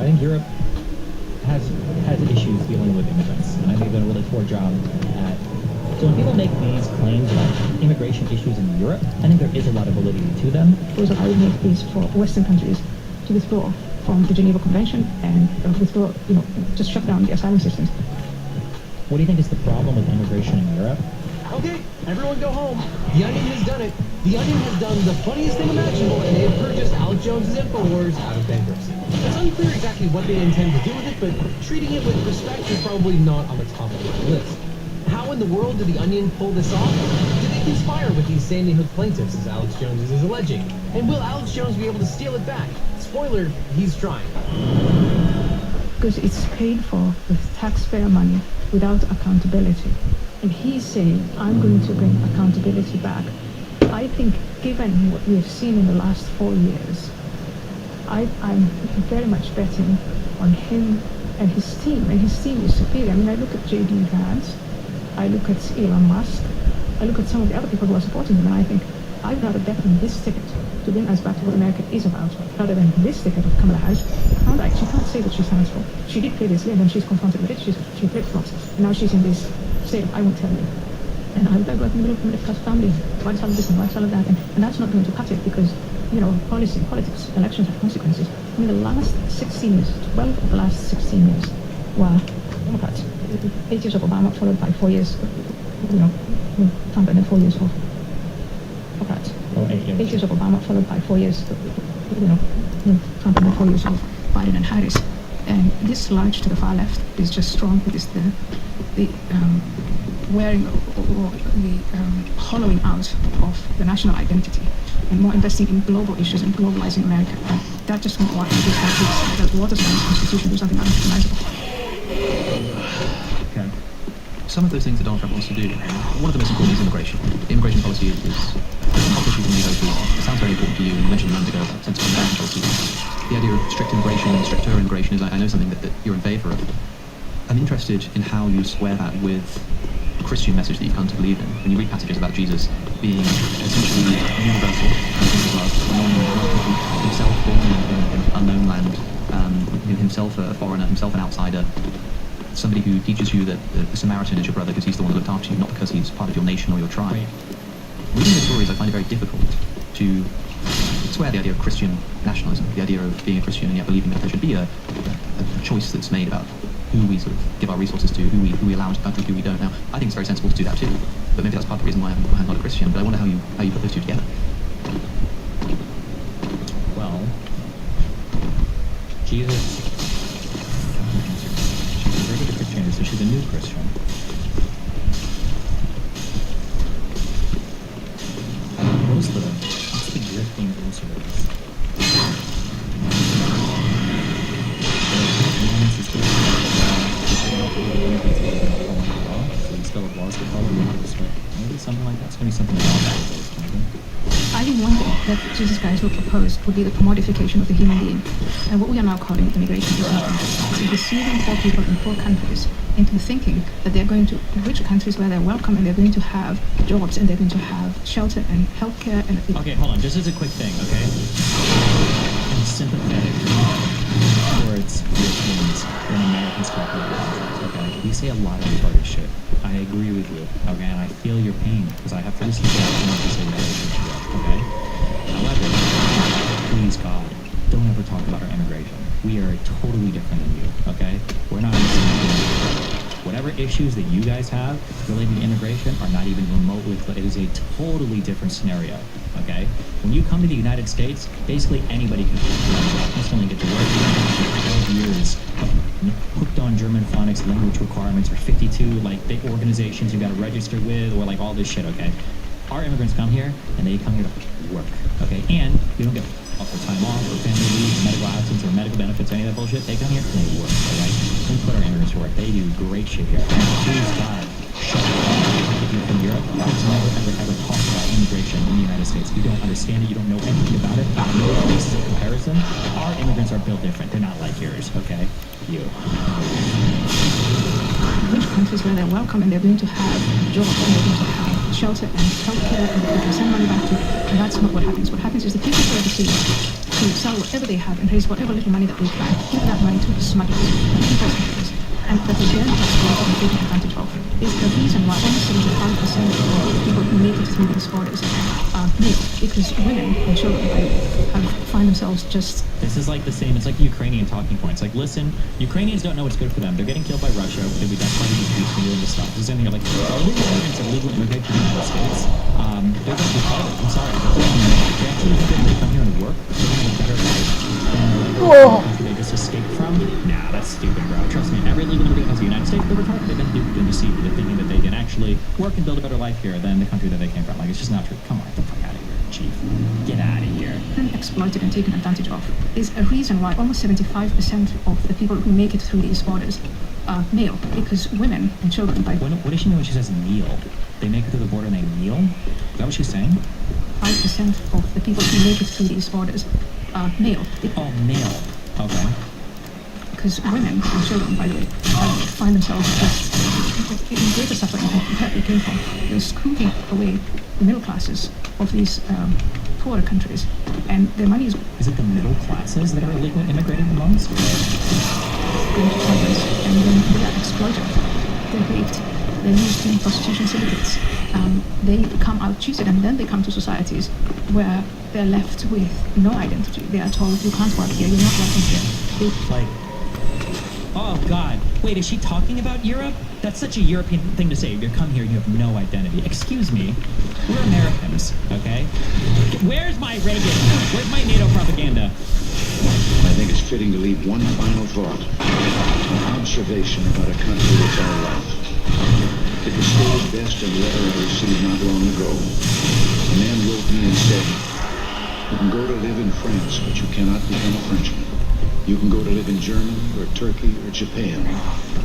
I think Europe has issues dealing with immigrants, and I think they've done a really poor job at. So when people make these claims about immigration issues in Europe, I think there is a lot of validity to them. Also, I would make is for Western countries to withdraw from the Geneva Convention and withdraw, just shut down the asylum systems. What do you think is the problem with immigration in Europe? Okay, everyone go home. The Onion has done it. The Onion has done the funniest thing imaginable, and they have purchased Alex Jones's InfoWars out of bankruptcy. It's unclear exactly what they intend to do with it, but treating it with respect is probably not on the top of the list. How in the world did the Onion pull this off? Did they conspire with these Sandy Hook plaintiffs, as Alex Jones is alleging? And will Alex Jones be able to steal it back? Spoiler, he's trying. Because it's paid for with taxpayer money without accountability. And he's saying, I'm going to bring accountability back. I think, given what we have seen in the last 4 years, I'm very much betting on him and his team. And his team is superior. I mean, I look at J.D. Vance, I look at Elon Musk, I look at some of the other people who are supporting him, and I think I'd rather bet on this ticket to bring us back to what America is about, rather than this ticket of Kamala Harris. She can't say that she stands for. She did previously, and then she's confronted with it. She flip-flops. And now she's in this state of, I won't tell you. And I grew up in the middle-class family. Why all of this and why all of that? And that's not going to cut it because, politics, elections have consequences. I mean, the last 16 years, 12 of the last 16 years were Democrats. 8 years of Obama, followed by 4 years, Trump, and then 4 years of Democrats. 8 years of Obama, followed by 4 years, Trump, and then 4 years of Biden and Harris. And this surge to the far left is just strong. It is the wearing or the hollowing out of the national identity and more investing in global issues and globalizing America. And that just won't work in this country. The Waterstones Constitution is something unrecognizable. Okay. Some of those things that Donald Trump wants to do, one of the most important is immigration. The immigration policy is a hot issue from the voters. It sounds very important to you. You mentioned a moment ago about sensible immigration policy. The idea of strict immigration, stricter immigration is, I know, something that you're in favor of. I'm interested in how you square that with the Christian message that you've come to believe in. When you read passages about Jesus being essentially universal, himself born in an unknown land, himself a foreigner, himself an outsider, somebody who teaches you that the Samaritan is your brother because he's the one who looked after you, not because he's part of your nation or your tribe. Reading the stories, I find it very difficult to square the idea of Christian nationalism, the idea of being a Christian and yet believing that there should be a choice that's made about who we sort of give our resources to, who we allow into the country, who we don't. Now, I think it's very sensible to do that too, but maybe that's part of the reason why I'm not a Christian, but I wonder how you put those two together. Well, Jesus, she's converted to Christianity, so she's a new Christian. What's the drifting into this? Maybe something like that. It's going to be something else. I think one thing that Jesus Christ will propose would be the commodification of the human being. And what we are now calling immigration is nothing. It's deceiving poor people in poor countries into thinking that they're going to rich countries where they're welcome and they're going to have jobs and they're going to have shelter and healthcare and... Okay, hold on. Just as a quick thing, okay? I'm sympathetic towards Europeans when Americans talk about politics, okay? We say a lot of retarded shit. I agree with you, okay? And I feel your pain because I have to listen to that to say retarded shit, okay? However, please God, don't ever talk about our immigration. We are totally different than you, okay? We're not in the same thing. Whatever issues that you guys have related to immigration are not even remotely close. It is a totally different scenario, okay? When you come to the United States, basically anybody can instantly get to work. 12 years hooked on German phonics language requirements or 52 like big organizations you got to register with or like all this shit, okay? Our immigrants come here and they come here to work, okay? And you don't get time off or family leave, medical absence or medical benefits, any of that bullshit. They come here and they work, alright? We put our immigrants to work. They do great shit here. And please God, shut up. If you're from Europe, please never ever talk about immigration in the United States. You don't understand it, you don't know anything about it. No basis of comparison. Our immigrants are built different. They're not like yours, okay? You. Rich countries where they're welcome and they're going to have jobs and they're going to have shelter and healthcare and they can send money back to, and that's not what happens. What happens is the people who are deceived to sell whatever they have and raise whatever little money that they can, give that money to smugglers and import smugglers, and that they then exploit and take advantage of, is the reason why almost 75% of people who make it through these borders are male, because women and children find themselves just... This is like the same, it's like the Ukrainian talking points. Like, listen, Ukrainians don't know what's good for them. They're getting killed by Russia. That's why these people are doing this stuff. This is anything like, illegal immigrants are legal immigrants to the United States. They're going to be called. I'm sorry. They actually think that they come here and work. They're going to have a better life than the country they just escaped from. Nah, that's stupid, bro. Trust me, every legal immigrant comes to the United States, they're retarded. They've been duped and deceived into thinking that they can actually work and build a better life here than the country that they came from. Like, it's just not true. Come on, get the fuck out of here, Chief. Get out of here. And exploited and taken advantage of is a reason why almost 75% of the people who make it through these borders are male, because women and children by... What does she mean when she says kneel? They make it through the border and they kneel? Is that what she's saying? 5% of the people who make it through these borders are male. Oh, male. Okay. Because women and children, by the way, find themselves just in greater suffering than where they came from. They're scooping away the middle classes of these poorer countries, and their money is... Is it the middle classes that are illegally immigrating amongst? Going to countries, and then they are exploited. They're raped. They're used in prostitution syndicates. They come out cheated, and then they come to societies where they're left with no identity. They are told, you can't work here, you're not welcome here. Like, oh God, wait, is she talking about Europe? That's such a European thing to say. You come here, you have no identity. Excuse me, we're Americans, okay? Where's my Reagan? Where's my NATO propaganda? I think it's fitting to leave one final thought, an observation about a country that's our life. It was stated best in a letter I received not long ago. A man wrote me and said, you can go to live in France, but you cannot become a Frenchman. You can go to live in Germany or Turkey or Japan,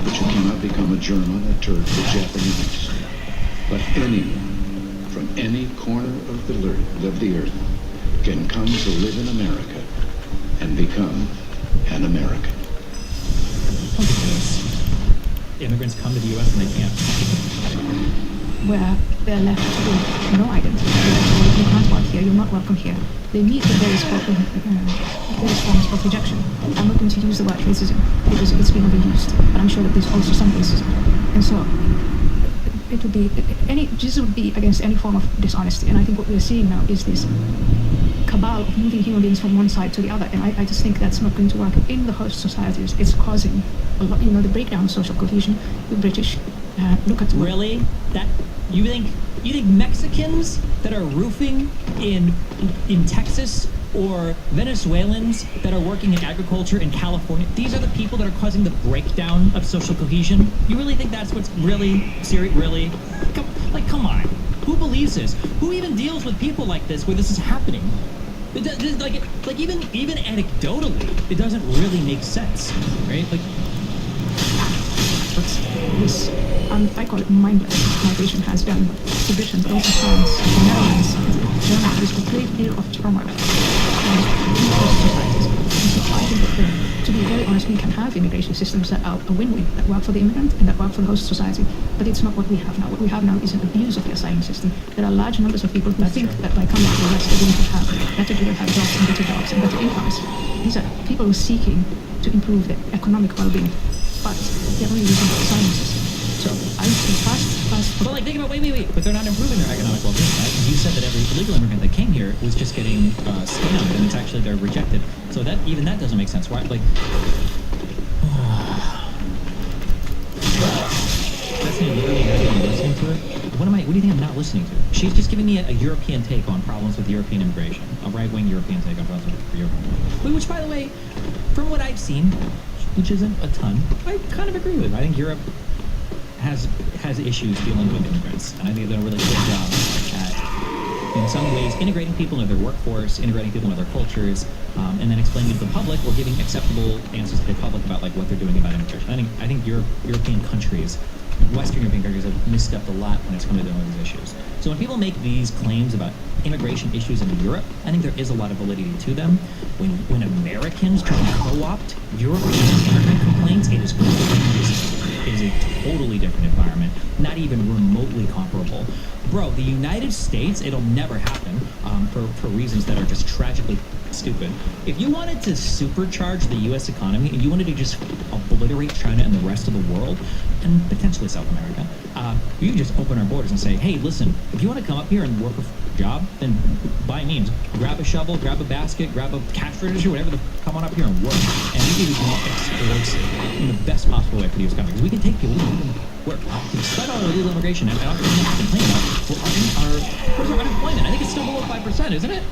but you cannot become a German, a Turk, or Japanese. But anyone from any corner of the earth can come to live in America and become an American. Immigrants come to the U.S. and they can't. Where they're left with no identity. You can't work here, you're not welcome here. They meet the various forms of rejection. I'm not going to use the word racism because it's been overused, but I'm sure that there's also some racism. And so it would be this would be against any form of dishonesty. And I think what we're seeing now is this cabal of moving human beings from one side to the other. And I just think that's not going to work in the host societies. It's causing a lot, the breakdown of social cohesion. The British look at really that you think Mexicans that are roofing in Texas or Venezuelans that are working in agriculture in California, these are the people that are causing the breakdown of social cohesion? You really think that's what's really serious? Really? Come on. Who believes this? Who even deals with people like this where this is happening? Even anecdotally, it doesn't really make sense, right? This, I call it mindless migration has done to Britain, but also France, the Netherlands, Germany. There's a great deal of turmoil in those societies. And so I think that, to be very honest, we can have immigration systems that are a win-win, that work for the immigrant and that work for the host society, but it's not what we have now. What we have now is an abuse of the asylum system. There are large numbers of people who think that by coming to the West they're going to have jobs and better incomes. These are people seeking to improve their economic well-being, but they're only using the asylum system. So I think fast. But think about wait. But they're not improving their economic well-being, right? You said that every illegal immigrant that came here was just getting scammed, and it's actually they're rejected. So that doesn't make sense. Why? That's me literally not listening to it. What do you think I'm not listening to? She's just giving me a European take on problems with European immigration, a right-wing European take on problems with European. Which, by the way, from what I've seen, which isn't a ton, I kind of agree with. I think Europe has issues dealing with immigrants, and I think they've done a really good job at, in some ways, integrating people into their workforce, integrating people into their cultures, and then explaining to the public or giving acceptable answers to the public about what they're doing about immigration. I think European countries, Western European countries, have misstepped a lot when it's come to dealing with these issues. So when people make these claims about immigration issues in Europe, I think there is a lot of validity to them. When Americans try to co-opt European immigrant complaints, it is crazy. is a totally different environment, not even remotely comparable. Bro, the United States, it'll never happen for reasons that are just tragically stupid. If you wanted to supercharge the U.S. economy and you wanted to just obliterate China and the rest of the world, and potentially South America, you could just open our borders and say, hey, listen, if you want to come up here and work a job, then by means, grab a shovel, grab a basket, grab a cash register, whatever, come on up here and work. And we can exploit in the best possible way for the U.S. economy. Because we can take people, we can work. Despite all the illegal immigration, and I don't really complain about, where's our unemployment? I think it's still below 5%, isn't it?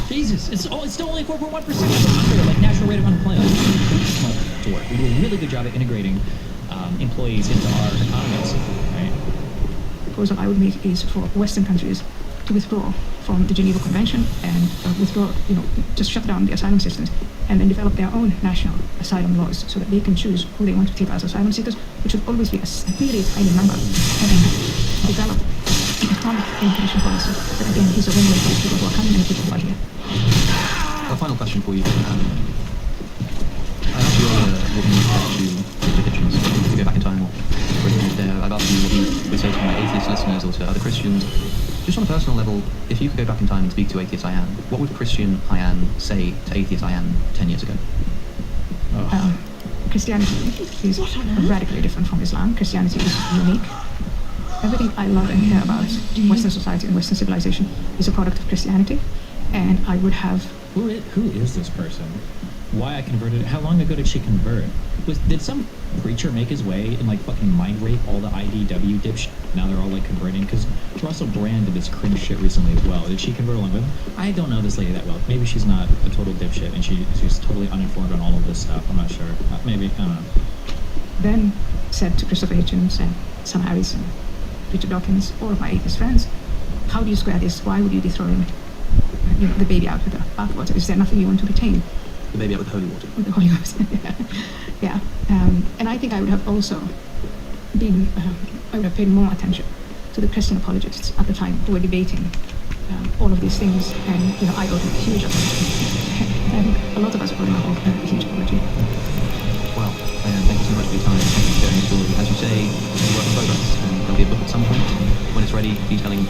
Jesus, it's still only 4.1%. Under like national rate of unemployment. To work. We do a really good job at integrating employees into our economies, right? The proposal I would make is for Western countries to withdraw from the Geneva Convention and withdraw, just shut down the asylum systems and then develop their own national asylum laws so that they can choose who they want to take as asylum seekers, which would always be a really tiny number, and then develop economic immigration policy that again is a win-win for the people who are coming and the people who are here. A final question for you. I asked you earlier what you would to the Hitchens, to go back in time, or I've asked you what you would say to my atheist listeners or to other Christians. Just on a personal level, if you could go back in time and speak to atheist Ian, what would Christian Ian say to atheist Ian 10 years ago? Christianity is radically different from Islam. Christianity is unique. Everything I love and care about Western society and Western civilization is a product of Christianity, and I would have... Who is this person? Why I converted? How long ago did she convert? Did some preacher make his way and like fucking mind rape all the IDW dipshit? Now they're all like converting because Russell Brand did this cringe shit recently as well. Did she convert along with him? I don't know this lady that well. Maybe she's not a total dipshit and she's totally uninformed on all of this stuff. I'm not sure. Maybe, I don't know. Then said to Christopher Hitchens and Sam Harris and Richard Dawkins, all of my atheist friends, how do you square this? Why would you dethrone the baby out with the bathwater? Is there nothing you want to retain? The baby out with the holy water. With the holy water, yeah. And I think I would have also been, I would have paid more attention to the Christian apologists at the time who were debating all of these things, and I owed a huge apology. And a lot of us owe a huge apology. Well, thank you so much for your time. Thank you for sharing your story. As you say, it's a work in progress, and there'll be a book at some point when it's ready, detailing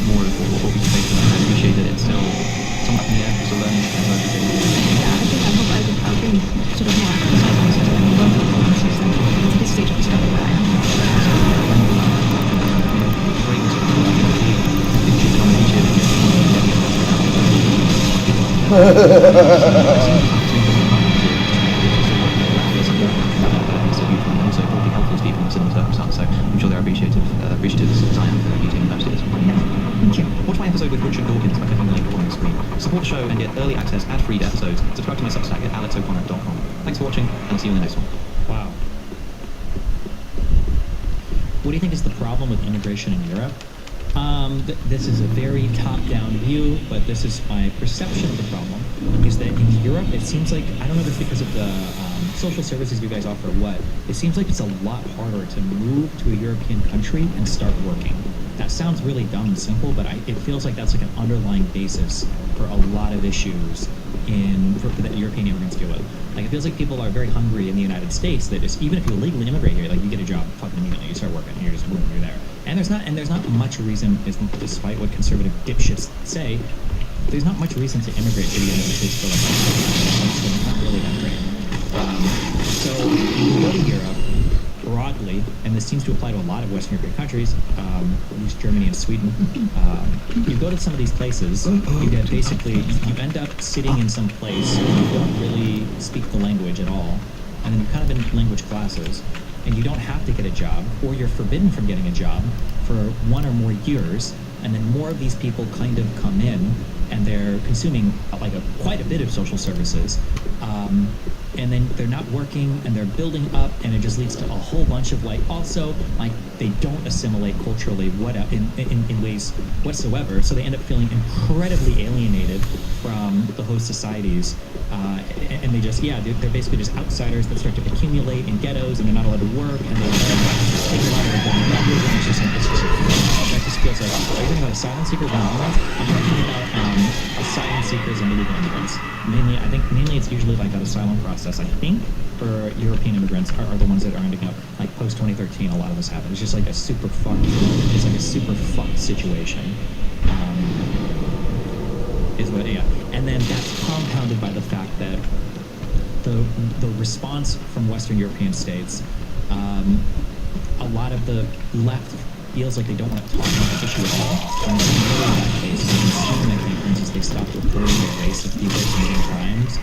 more of what we faced. I appreciate that it's still somewhat up in the air, still learning. Yeah, I hope I've been sort of more excited and working on this stage of discovery where I am. Also, it will be helpful to people in similar circumstances, so I'm sure they're appreciative of Zion for you taking those steps. Thank you. Watch my episode with Richard Dawkins by clicking the link on the screen. Support the show and get early access ad-free to episodes. Subscribe to my Substack at alexo'connor.com. Thanks for watching, and I'll see you in the next one. Wow. What do you think is the problem with immigration in Europe? This is a very top-down view, but this is my perception of the problem, is that in Europe, it seems like, I don't know if it's because of the social services you guys offer or what, it seems like it's a lot harder to move to a European country and start working. That sounds really dumb and simple, but it feels like that's like an underlying basis for a lot of issues that European immigrants deal with. Like, it feels like people are very hungry in the United States that even if you illegally immigrate here, like, you get a job fucking immediately, you start working, and you're just boom, you're there. And there's not much reason, despite what conservative dipshits say, there's not much reason to immigrate to the United States for like it's not really that great. So you go to Europe broadly, and this seems to apply to a lot of Western European countries, at least Germany and Sweden. You go to some of these places, you get basically, you end up sitting in some place where you don't really speak the language at all, and then you're kind of in language classes, and you don't have to get a job, or you're forbidden from getting a job for 1 or more years, and then more of these people kind of come in, and they're consuming like quite a bit of social services, and then they're not working, and they're building up, and it just leads to a whole bunch of also they don't assimilate culturally in ways whatsoever, so they end up feeling incredibly alienated from the host societies, and they're basically just outsiders that start to accumulate in ghettos, and they're not allowed to work, and they take a lot of their language, and it just feels like talking about asylum seekers and immigrants, I'm talking about asylum seekers and illegal immigrants. Mainly it's usually like that asylum process. I think for European immigrants are the ones that are ending up like post 2013. A lot of this happens. It's just like a super fucked. It's like a super fucked situation. And then that's compounded by the fact that the response from Western European states, a lot of the left feels like they don't want to talk about the issue at all. And in that case, you can see in the campaigns they stopped reporting the race of people committing crimes.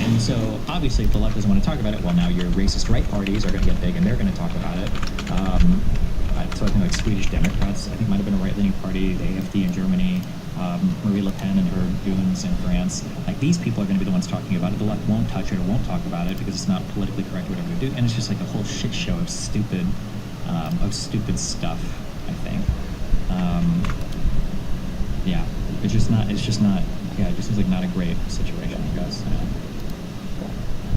And so, obviously, if the left doesn't want to talk about it, well, now your racist right parties are going to get big and they're going to talk about it. So I think like Swedish Democrats, I think might have been a right-leaning party, the AfD in Germany, Marie Le Pen and her goons in France. Like, these people are going to be the ones talking about it. The left won't touch it or won't talk about it because it's not politically correct or whatever they do. And it's just like a whole shit show of stupid stuff, I think. Yeah, it just seems like not a great situation, I guess.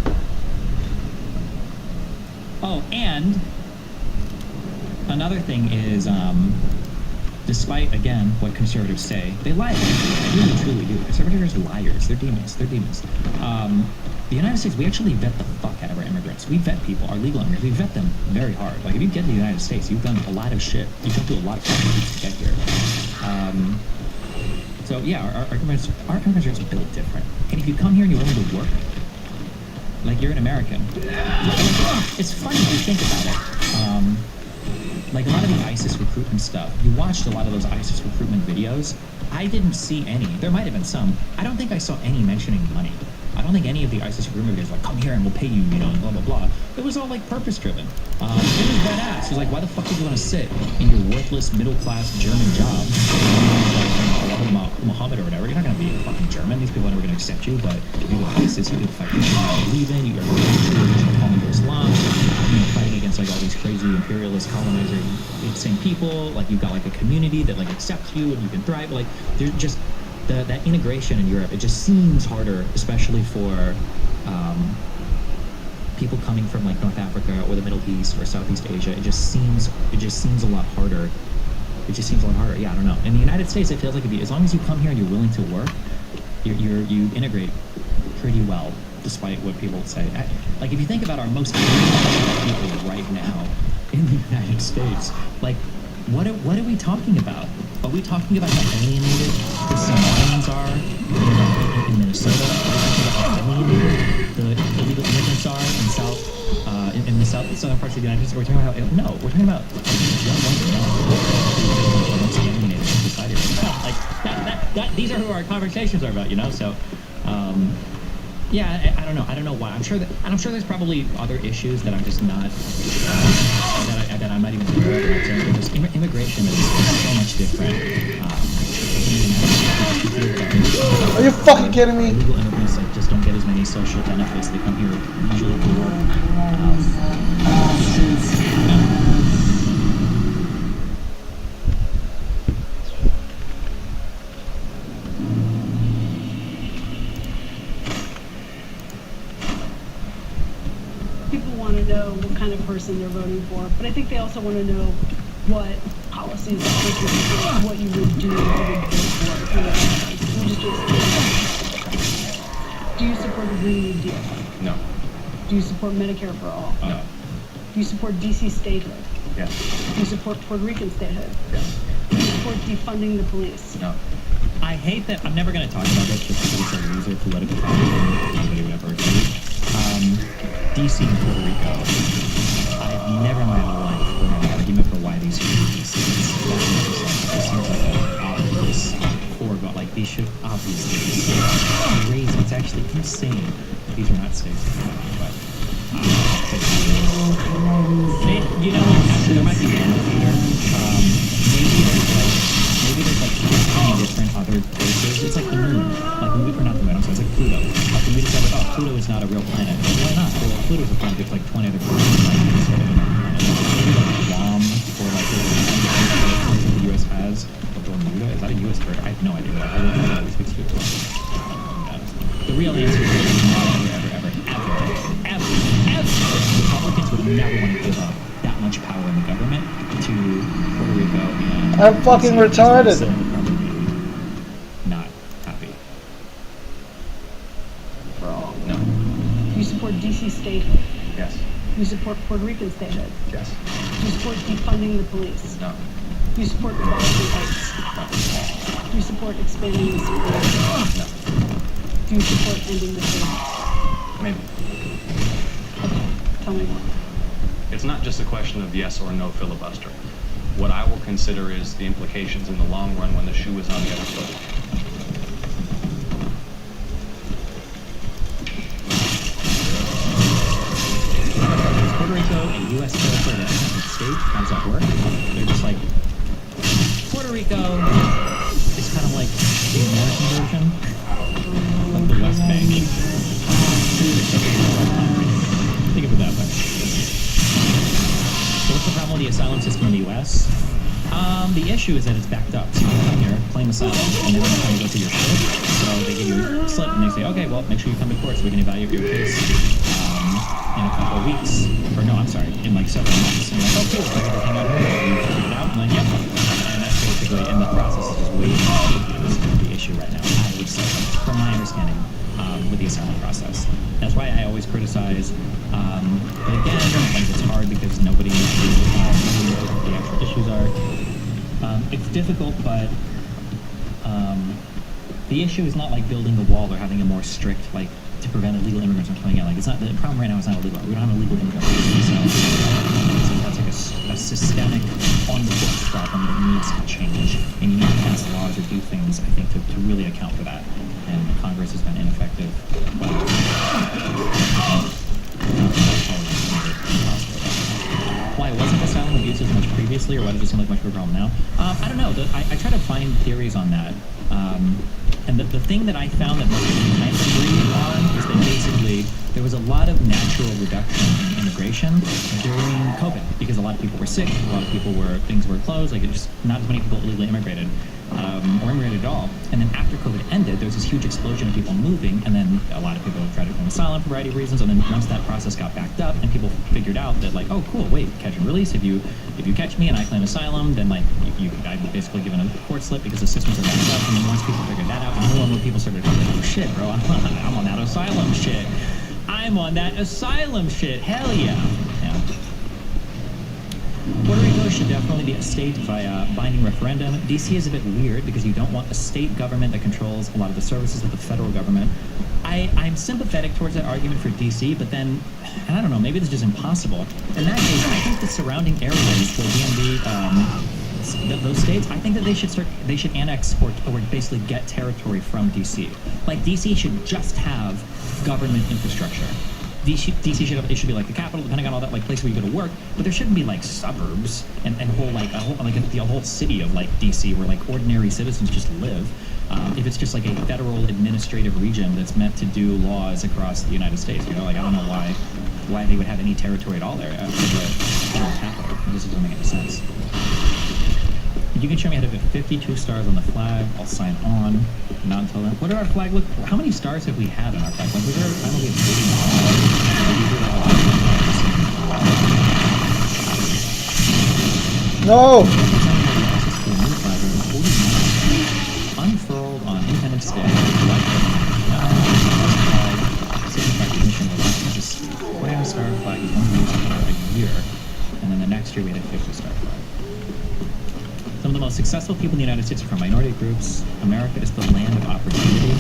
Yeah. Oh, and another thing is, despite, again, what conservatives say, they lie. They really, truly do. Conservatives are liars. They're demons. The United States, we actually vet the fuck out of our immigrants. We vet people, our legal immigrants. We vet them very hard. Like, if you get to the United States, you've done a lot of shit. You've done through a lot of fucking things to get here. So, yeah, our immigrants are built different. And if you come here and you're willing to work, like, you're an American. It's funny when you think about it. Like, a lot of the ISIS recruitment stuff, you watched a lot of those ISIS recruitment videos. I didn't see any. There might have been some. I don't think I saw any mentioning money. I don't think any of the ISIS recruitment videos were like, come here and we'll pay you, and blah, blah, blah. It was all, like, purpose-driven. It was badass. It was like, why the fuck would you want to sit in your worthless, middle-class German job? Muhammad or whatever, you're not going to be fucking German. These people are never going to accept you, but you go ISIS, you do fucking believe in, you're calling to Islam, fighting against like all these crazy imperialist colonizer insane people. Like, you've got like a community that like accepts you and you can thrive. Like, there's just that integration in Europe. It just seems harder, especially for people coming from like North Africa or the Middle East or Southeast Asia. It just seems a lot harder. Yeah, I don't know. In the United States, it feels like as long as you come here and you're willing to work, you integrate pretty well, despite what people say. Like, if you think about our most people right now in the United States, like, what are we talking about? Are we talking about how alienated the Somalians are in Minnesota? Are we talking about how alienated the illegal immigrants are in the southern parts of the United States? We're talking about we're talking about society. Like, these are who our conversations are about, So, yeah, I don't know why. I'm sure there's probably other issues that I'm just not that I'm not even aware of. Just immigration is so much different. Are you fucking kidding me? Illegal immigrants just don't get as many social benefits. They come here usually for work. People want to know what kind of person they're voting for, but I think they also want to know what policies that person would do, what you would do, what you would vote for. Do you support the Green New Deal? No. Do you support Medicare for all? No. Do you support DC statehood? Yes. Do you support Puerto Rican statehood? Yes. Do you support defunding the police? No. I hate that. I'm never going to talk about this just because it's a loser political party and nobody would ever agree. DC and Puerto Rico. I've never in my life heard an argument for why these should be DC. It seems like an obvious foregone. Like, these should obviously be states. Crazy. It's actually insane. These are not states. But there might be one here. Maybe there's like 15 different other places. It's like the moon. Or not the moon, I'm sorry, it's like Pluto. Like, we discovered, Pluto is not a real planet. Why not? Well, Pluto's a planet. There's like 20 other planets. Like, maybe like Guam or like the U.S. has. Or Bermuda? Is that a U.S. bird? I have no idea. I don't know how we speak to it. The real answer is ever. Republicans would never want to give up that much power in the government to Puerto Rico and I'm fucking retarded. Not happy. No. You support DC statehood. Yes. You support Puerto Rican statehood. Yes. You support defunding the police. No. You support abolishing ICE. Do you support expanding the Supreme Court? No. Do you support ending the state? Maybe. Tell me more. It's not just a question of yes or no filibuster. What I will consider is the implications in the long run when the shoe is on the other foot. Is Puerto Rico a U.S. territory that has a state? How does that work? They're just like, Puerto Rico is kind of like the American version, like the West Bank. Think of it that way. So what's the problem with the asylum system in the U.S.? The issue is that it's backed up. So you come here, claim asylum, and they're going to come and go through your shit. So they give you a slip and they say, okay, well, make sure you come to court so we can evaluate your case in a couple of weeks. Or no, I'm sorry, in like several months. And you're like, oh, cool, I got everything out here. You figured it out, and then, yep. And that's basically, and the process is just way too the issue right now, I would say, from my understanding, with the asylum process. That's why I always criticize, but again, like it's hard because nobody knows what the actual issues are. It's difficult, but the issue is not like building a wall or having a more strict, like, to prevent illegal immigrants from coming in. Like, it's not, the problem right now is not illegal. We don't have illegal immigrants. So that's like a systemic, on-the-books problem that needs to change. And you need to pass laws or do things, I think, to really account for that. And Congress has been ineffective. Why wasn't asylum abuse as much previously, or why does it seem like much of a problem now? I don't know. I try to find theories on that. And the thing that I found that most people kind of agree on is that basically there was a lot of natural reduction in immigration during COVID because a lot of people were sick, a lot of people things were closed, like it just not as many people illegally immigrated. Or immigrated at all. And then after COVID ended, there was this huge explosion of people moving, and then a lot of people tried to claim asylum for a variety of reasons. And then once that process got backed up, and people figured out that like, oh, cool, wait, catch and release. If you catch me and I claim asylum, then like I'm basically given a court slip because the systems are backed up. And then once people figured that out, more and more people started going, oh shit, bro, I'm on that asylum shit. I'm on that asylum shit. Hell yeah. Yeah. Puerto Rico should definitely be a state via binding referendum. DC is a bit weird because you don't want a state government that controls a lot of the services of the federal government. I'm sympathetic towards that argument for DC, but then, and I don't know, maybe it's just impossible. In that case, I think the surrounding areas, the DMV, those states, I think that they should annex or basically get territory from DC. Like DC should just have government infrastructure. DC should be like the capital, the Pentagon, all that, like place where you go to work, but there shouldn't be like suburbs and a whole city of like DC where like ordinary citizens just live. If it's just like a federal administrative region that's meant to do laws across the United States, like I don't know why they would have any territory at all there for the federal capital. This doesn't make any sense. If you can show me how to put 52 stars on the flag, I'll sign on. Not until then. What did our flag look? How many stars have we had on our flag? Like, was there a time when we had 49? No! Unfurled on Independence Day. Just 49-star flag is one used for a year, and then the next year we had a 50-star flag. Some of the most successful people in the United States are from minority groups. America is the land of opportunity.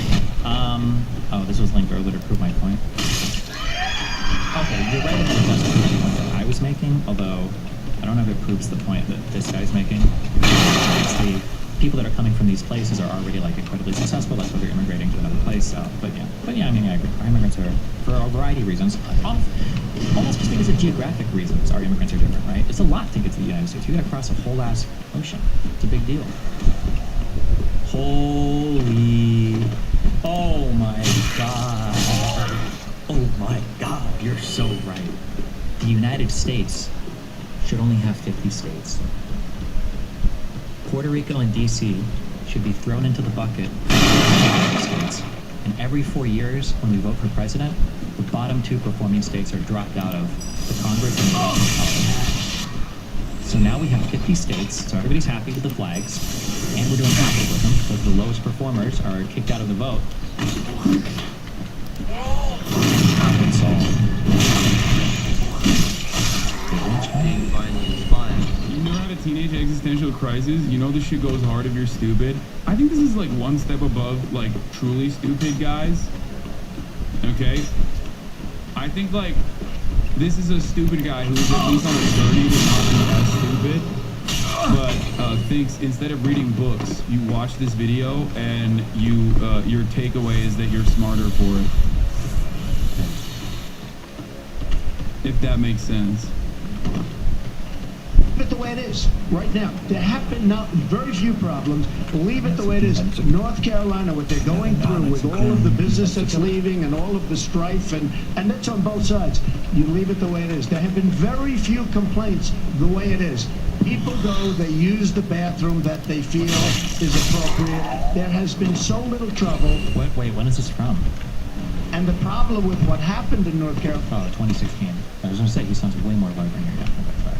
Oh, this was linked earlier to prove my point. Okay, you're right about the point that I was making, although I don't know if it proves the point that this guy's making. Obviously, people that are coming from these places are already like incredibly successful. That's why they're immigrating to another place. But yeah, I mean, I agree. Our immigrants are, for a variety of reasons, almost just because of geographic reasons, our immigrants are different, right? It's a lot to get to the United States. You got to cross a whole ass ocean. It's a big deal. Holy, oh my God, oh my God, you're so right. The United States should only have 50 states. Puerto Rico and DC should be thrown into the bucket of states. And every 4 years, when we vote for president, the bottom two performing states are dropped out of the Congress and the Electoral College. So now we have 50 states, so everybody's happy with the flags, and we're doing capitalism, so the lowest performers are kicked out of the vote. Problem solved. Being finally inspired. You never had a teenage existential crisis? You know this shit goes hard if you're stupid? I think this is like one step above, like, truly stupid guys. Okay? I think, like, this is a stupid guy who's at least on a journey to not be as stupid, but thinks instead of reading books, you watch this video and your takeaway is that you're smarter for it. If that makes sense. Leave it the way it is right now. There have been very few problems. Leave it the way it is. North Carolina, what they're going through with all of the business that's leaving and all of the strife, and that's on both sides. You leave it the way it is. There have been very few complaints the way it is. People go, they use the bathroom that they feel is appropriate. There has been so little trouble. Wait, when is this from? And the problem with what happened in North Carolina... Oh, 2016. I was going to say, he sounds way more like here. Yeah, sorry.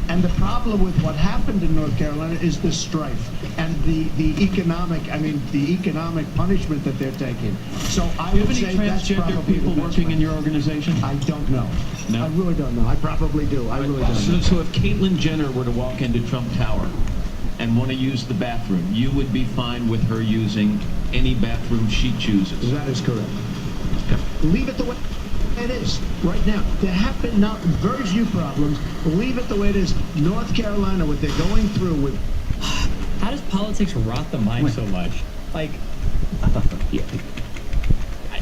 And the problem with what happened in North Carolina is the strife and the economic punishment that they're taking. So I would say that's probably people working in your organization? I don't know. No? I really don't know. I probably do. I really don't know. So if Caitlyn Jenner were to walk into Trump Tower and want to use the bathroom, you would be fine with her using any bathroom she chooses? That is correct. Leave it the way it is right now. There have been very few problems. Leave it the way it is. North Carolina, what they're going through with... How does politics rot the mind so much? Like,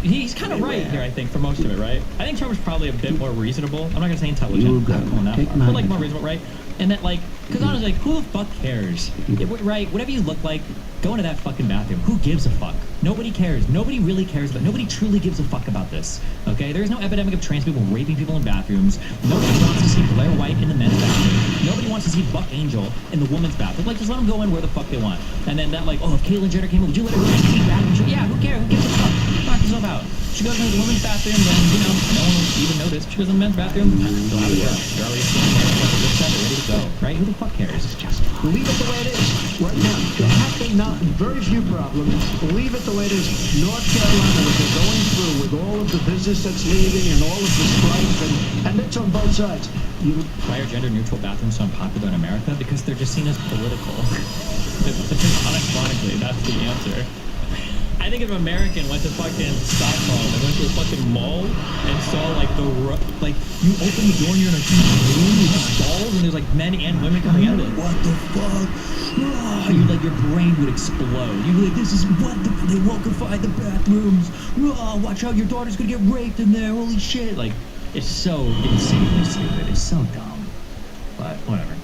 he's kind of right here, I think, for most of it, right? I think Trump is probably a bit more reasonable. I'm not going to say intelligent, but like more reasonable, right? And that, like, because honestly, like, who the fuck cares? Right? Whatever you look like, go into that fucking bathroom. Who gives a fuck? Nobody cares. Nobody really cares. But nobody truly gives a fuck about this. Okay? There is no epidemic of trans people raping people in bathrooms. Nobody wants to see Blair White in the men's bathroom. Nobody wants to see Buck Angel in the women's bathroom. Like, just let them go in where the fuck they want. And then that, like, oh, if Caitlyn Jenner came in, would you let her go in the bathroom? Yeah, who cares? Who gives a fuck? Knock yourself out. She goes into the women's bathroom, then, you know, no one will even notice. She goes in the men's bathroom, don't have it done. They're already standing there, like a good set, ready to go. Right? Who the fuck cares? Just leave it the way it is right now. There have been very few problems. Leave it the way it is. North Carolina, what they're going through with all of the business that's leaving and all of the strife, and that's on both sides. Why are gender-neutral bathrooms so unpopular in America? Because they're just seen as political. Just unironically, that's the answer. I think if an American went to fucking Stockholm and went to a fucking mall and saw like like you open the door and you're in a huge room with stalls and there's like men and women coming out, like what the fuck? You like your brain would explode. You'd be like, this is what they wokified the bathrooms. Watch out, your daughter's gonna get raped in there. Holy shit! Like it's so insanely stupid. It's so dumb. But whatever.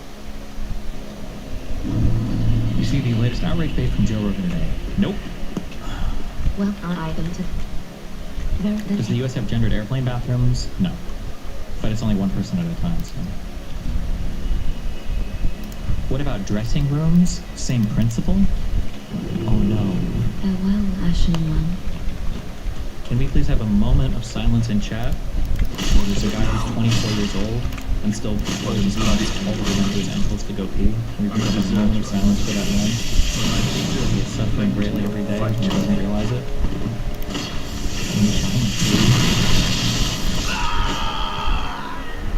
You see the latest outrage bait from Joe Rogan today? Nope. Well, I think Does the U.S. have gendered airplane bathrooms? No. But it's only one person at a time, so. What about dressing rooms? Same principle? Oh no. Farewell, Ashen One. Can we please have a moment of silence in chat? There's a guy who's 24 years old and still pulling his butts all the way down to his ankles to go pee. Can we please have a moment of silence for that man? He's suffering greatly every day and he doesn't realize it.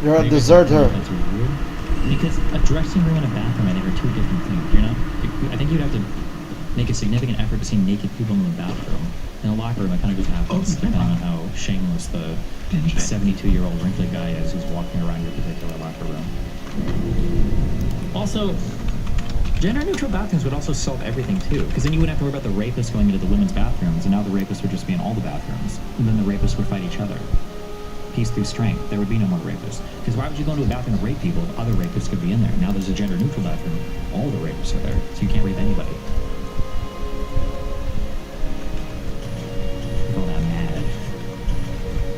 You're a deserter. That's weird. Because a dressing room and a bathroom, I think, are two different things, you know? I think you'd have to make a significant effort to see naked people in the bathroom. In a locker room, it kind of just happens, depending on how shameless the 72-year-old wrinkly guy is who's walking around your particular locker room. Also, gender-neutral bathrooms would also solve everything, too, because then you wouldn't have to worry about the rapists going into the women's bathrooms, and now the rapists would just be in all the bathrooms, and then the rapists would fight each other. Peace through strength. There would be no more rapists. Because why would you go into a bathroom to rape people if other rapists could be in there? Now there's a gender-neutral bathroom. All the rapists are there, so you can't rape anybody. Call that mad.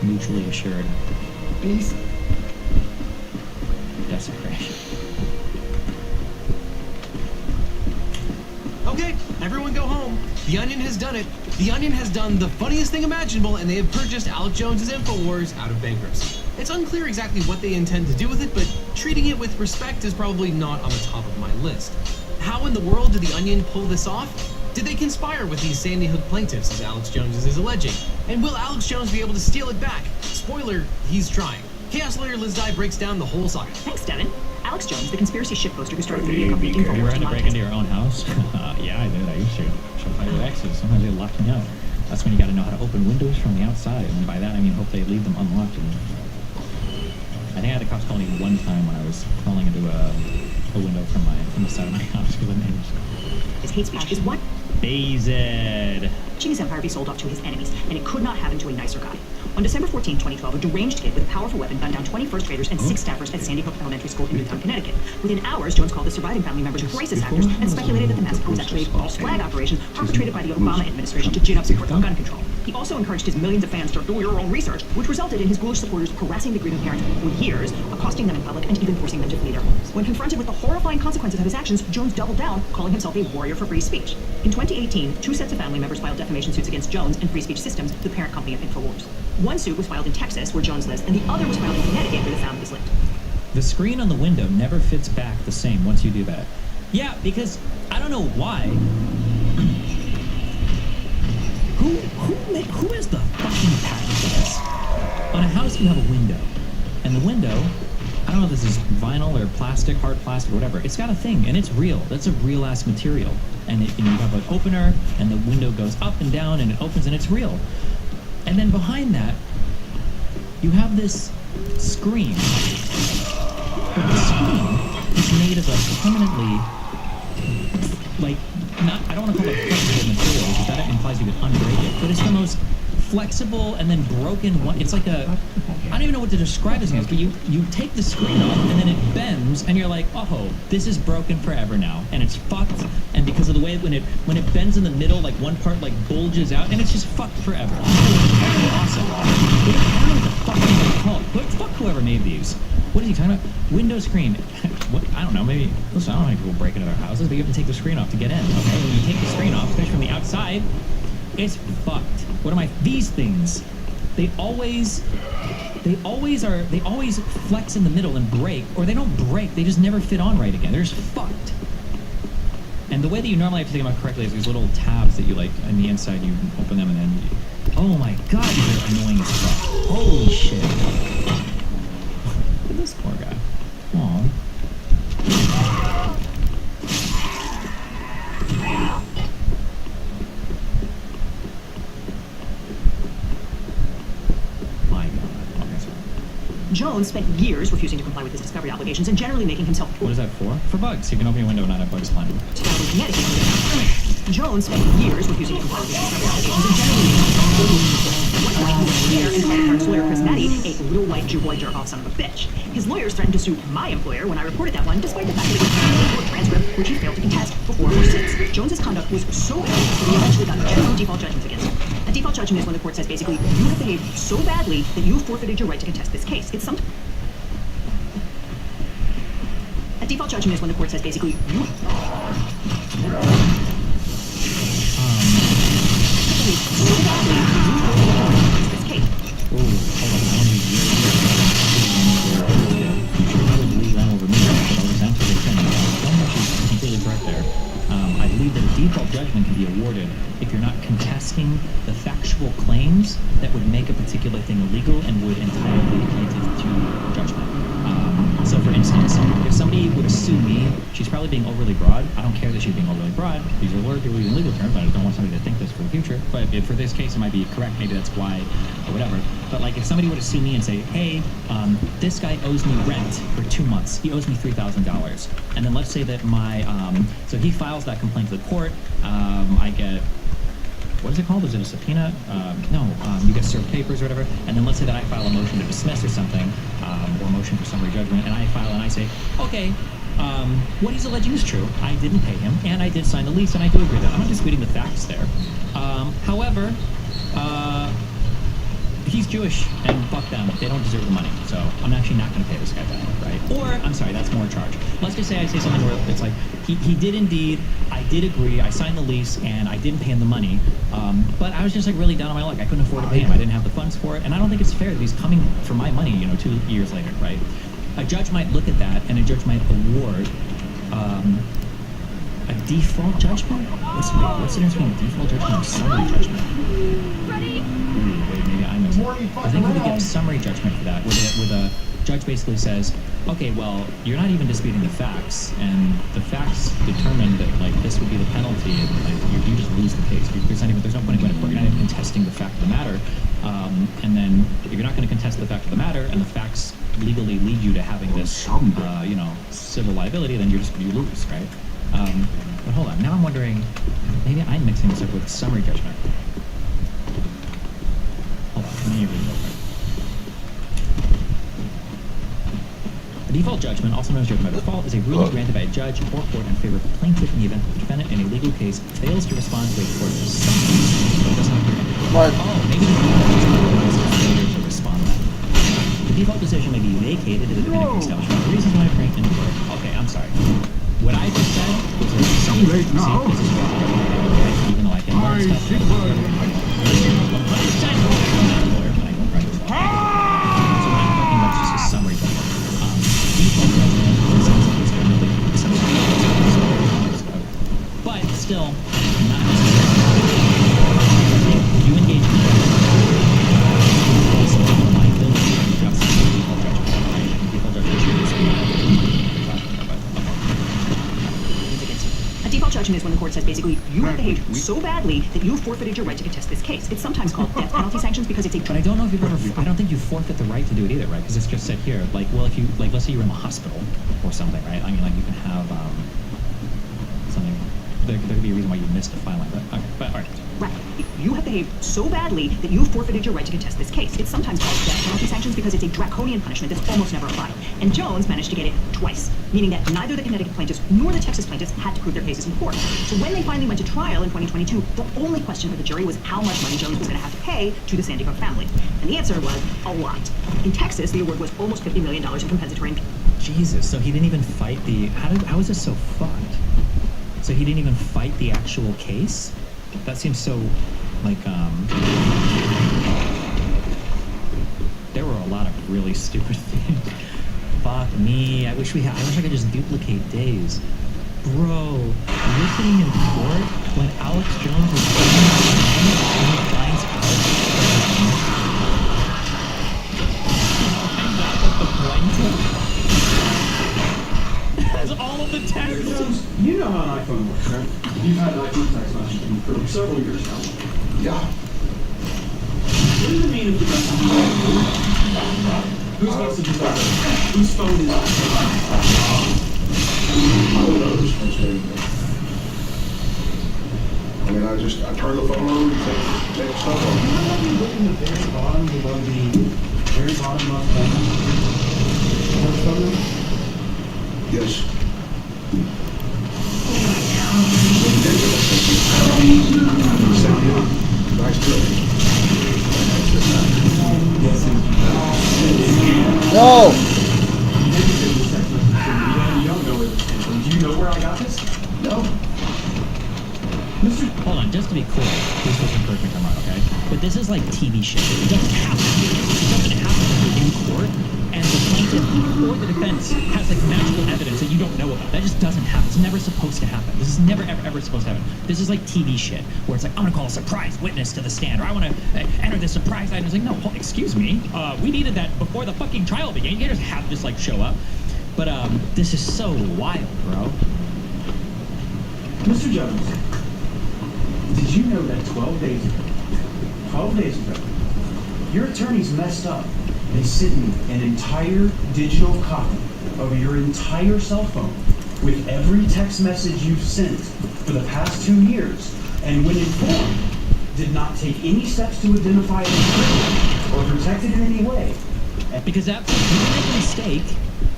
Mutually assured. Peace. Desecration. Okay, everyone go home. The Onion has done it. The Onion has done the funniest thing imaginable, and they have purchased Alex Jones's InfoWars out of bankruptcy. It's unclear exactly what they intend to do with it, but treating it with respect is probably not on the top of my list. How in the world did the Onion pull this off? Did they conspire with these Sandy Hook plaintiffs, as Alex Jones is alleging? And will Alex Jones be able to steal it back? Spoiler, he's trying. Chaos lawyer Liz Dye breaks down the whole saga. Thanks, Devin. Alex Jones, the conspiracy shitposter who started the media company You ever Infowars had to break into your own house? Yeah, I did. I used to. Sometimes with exes. Sometimes they lock me out. That's when you got to know how to open windows from the outside. And by that, I mean hope they leave them unlocked. And I think I had the cops call me one time when I was crawling into a window from the side of my house because of names. His hate speech is what? Bazed. Watching his empire be sold off to his enemies, and it could not happen to a nicer guy. On December 14, 2012, a deranged kid with a powerful weapon gunned down 20 first graders and 6 staffers at Sandy Hook Elementary School in Newtown, Connecticut. Within hours, Jones called the surviving family members crisis actors and speculated that the massacre was actually a false flag operation perpetrated by the Obama administration to gin up support for gun control. He also encouraged his millions of fans to do your own research, which resulted in his ghoulish supporters harassing the grieving parents for years, accosting them in public, and even forcing them to flee their homes. When confronted with the horrifying consequences of his actions, Jones doubled down, calling himself a warrior for free speech. In 2018, 2 sets of family members filed defamation suits against Jones and Free Speech Systems, the parent company of Infowars. One suit was filed in Texas, where Jones lives, and the other was filed in Connecticut, where the families lived. The screen on the window never fits back the same once you do that. Yeah, because I don't know why. Who is the fucking patent for this? On a house, you have a window, and the window, I don't know if this is vinyl or plastic, hard plastic, or whatever. It's got a thing, and it's real. That's a real ass material, and you have an opener, and the window goes up and down, and it opens, and it's real. And then behind that, you have this screen. But the screen is made of a permanently, like, I don't want to call it flexible material, because that implies you could unbreak it, but it's the most flexible and then broken one. It's like I don't even know what to describe this as, but you take the screen off and then it bends and you're like, oh, this is broken forever now, and it's fucked. And because of the way when it bends in the middle, like one part like bulges out, and it's just fucked forever. Awesome. I don't know what the fuck it's called. Fuck whoever made these. What is he talking about? Window screen. What? I don't know. Maybe. Listen, I don't know how people break into their houses, but you have to take the screen off to get in. Okay, when you take the screen off, especially from the outside, it's fucked. What am I? These things. They always flex in the middle and break, or they don't break. They just never fit on right again. They're just fucked. And the way that you normally have to take them out correctly is these little tabs that you like on the inside. You open them and then. Oh my god, you're annoying as fuck. Holy shit. Look at this poor guy. Aww. Jones spent years refusing to comply with his discovery obligations and generally making himself... What is that for? For bugs. You can open your window and not have bugs flying. Jones spent years refusing to comply with his discovery obligations and generally making himself... and called Park's lawyer Chris Maddie a little white Jew boy jerk-off son of a bitch. His lawyers threatened to sue my employer when I reported that one, despite the fact that it was a court transcript, which he failed to contest before or since. Jones's conduct was so bad that he eventually got 2 default judgments against him. A default judgment is when the court says basically, you have behaved so badly that you forfeited your right to contest this case. A default judgment is when the court says basically, you... so badly that you forfeited your right to contest this case. Oh, hold on. I want to be really You should probably leave that over me, but I'll just answer the thing. One much is completely correct there. I believe that a default judgment can be awarded if you're not contesting the factual claims that would make a particular thing illegal and would entitle the plaintiff to judgment. So, for instance, if somebody were to sue me, she's probably being overly broad. I don't care that she's being overly broad. These are lawyer people using legal terms. I don't want somebody to think this for the future. But if for this case, it might be correct. Maybe that's why, or whatever. But like, if somebody were to sue me and say, hey, this guy owes me rent for 2 months. He owes me $3,000. And then let's say that so he files that complaint to the court. I get, what is it called? Is it a subpoena? You get served papers or whatever. And then let's say that I file a motion to dismiss or something, or motion for summary judgment, and I file and I say, okay, what he's alleging is true. I didn't pay him, and I did sign the lease, and I do agree with that. I'm not disputing the facts there. However, he's Jewish, and fuck them. They don't deserve the money. So I'm actually not going to pay this guy back, right? Or, I'm sorry, that's more charge. Let's just say I say something where it's like, he did indeed, I did agree. I signed the lease, and I didn't pay him the money. But I was just like really down on my luck. I couldn't afford to pay him. I didn't have the funds for it, and I don't think it's fair that he's coming for my money, you know, 2 years later, right? A judge might look at that, and a judge might award a default judgment. What's the difference between a default judgment and a summary judgment? Wait, maybe I missed it. I think we would get a summary judgment for that, where the judge basically says, okay, well, you're not even disputing the facts, and the facts determine that, like, this would be the penalty, and like, you just lose the case. There's no point in going to court. You're not even contesting the fact of the matter, and then if you're not going to contest the fact of the matter, and the facts legally lead you to having this, you know, civil liability, then you lose, right? But hold on, now I'm wondering, maybe I'm mixing this up with summary judgment. Hold on, let me read it real quick. A default judgment, also known as judgment by default, is a ruling granted by a judge or court in favor of a plaintiff in the event that the defendant in a legal case fails to respond to a court's summons, but does not hear it. What? Oh, maybe the default is a failure to respond then. The default decision may be vacated if the defendant can establish no reasons why bring it into court. Okay, I'm sorry. What I just said was a summary. See, this is what even though I can learn stuff. I'm not a lawyer, but I don't write it. So what I'm talking about is just a summary judgment. Default judgment is generally something but still not necessarily. You engage in liability and justice in default judgment. Default judgment is A default judgment is when the court says basically you have behaved so badly that you have forfeited your right to contest this case. It's sometimes called death penalty sanctions because it's a. But I don't know if you've ever. I don't think you forfeit the right to do it either, right? Because it's just said here, like, well, if you, like, let's say you're in the hospital or something, right? I mean, like, you can have something. There could be a reason why you missed a filing, but okay. But all right. Right. You have behaved so badly that you have forfeited your right to contest this case. It's sometimes called death penalty sanctions because it's a draconian punishment that's almost never applied. And Jones managed to get it twice, meaning that neither the Connecticut plaintiffs nor the Texas plaintiffs had to prove their cases in court. So when they finally went to trial in 2022, the only question for the jury was how much money Jones was going to have to pay to the Sandy Hook family. And the answer was a lot. In Texas, the award was almost $50 million in compensatory. Jesus. So he didn't even fight the. How is this so fucked? So he didn't even fight the actual case? That seems so, like, there were a lot of really stupid things. Fuck me. I wish I could just duplicate days. Bro, you're sitting in court when Alex Jones was playing and he finds out that the plaintiff has all of the texts. You know how an iPhone works, right? You've had an iPhone text messaging for several years now. Yeah. What does it mean if the message is whose message is that? Whose phone is that? I don't know whose phone's taking it. I mean, I turn the phone on and take stuff on. You know how you look in the very bottom above the very bottom left corner? What's phone number? Yes. Nice drill. No! You don't know where this came from. Do you know where I got this? No. Hold on, just to be clear, please correct me if I'm wrong, okay? But this is like TV shit. It doesn't happen. It doesn't happen when you're in court, and the plaintiff or the defense has like magical evidence that you don't know about. That just doesn't happen. It's never supposed to happen. This is never, ever supposed to happen. This is like TV shit, where it's like, I'm gonna call a surprise witness to the stand, or I wanna enter this surprise item. It's like, no, excuse me, we needed that before the fucking trial began. You can't just have this like show up. But this is so wild, bro. Mr. Jones, did you know that 12 days ago, your attorneys messed up? They sent me an entire digital copy of your entire cell phone with every text message you've sent for the past 2 years, and when informed, did not take any steps to identify it as criminal or protect it in any way. Because that's, you can make a mistake,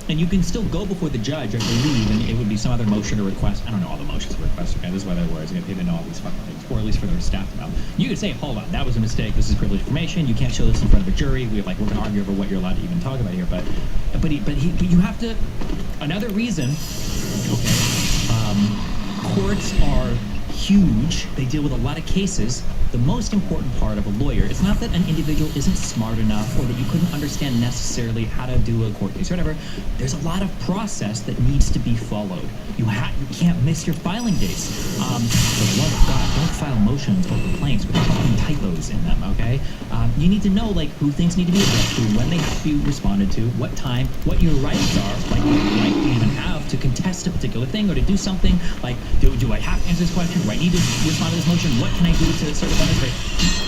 and you can still go before the judge, I believe, and it would be some other motion or request. I don't know all the motions or requests, okay? This is why they're lawyers. They know all these fucking things, or at least for their staff to know. You could say, hold on, that was a mistake. This is privileged information. You can't show this in front of a jury. We're going to argue over what you're allowed to even talk about here. But you have to, another reason, okay, courts are huge. They deal with a lot of cases. The most important part of a lawyer, it's not that an individual isn't smart enough or that you couldn't understand necessarily how to do a court case or whatever. There's a lot of process that needs to be followed. You can't miss your filing dates. For the love of God, don't file motions or complaints with fucking typos in them, okay? You need to know, like, who things need to be addressed to, when they have to be responded to, what time, what your rights are, like what right you even have to contest a particular thing or to do something, like, do I have to answer this question? Do I need to respond to this motion? What can I do to sort of demonstrate?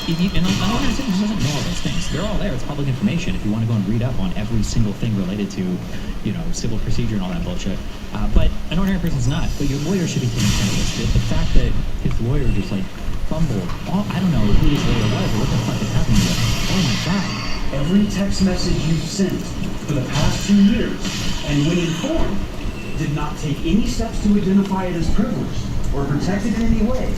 And an organization doesn't know all those things. They're all there. It's public information if you want to go and read up on every single thing related to, you know, civil procedure and all that bullshit. But an ordinary person's not. But your lawyer should be taking care of this. The fact that his lawyer just, like, fumbled. I don't know who this lawyer was or what the fuck is happening with. Oh my God. Every text message you've sent for the past 2 years, and when informed, did not take any steps to identify it as privileged or protect it in any way.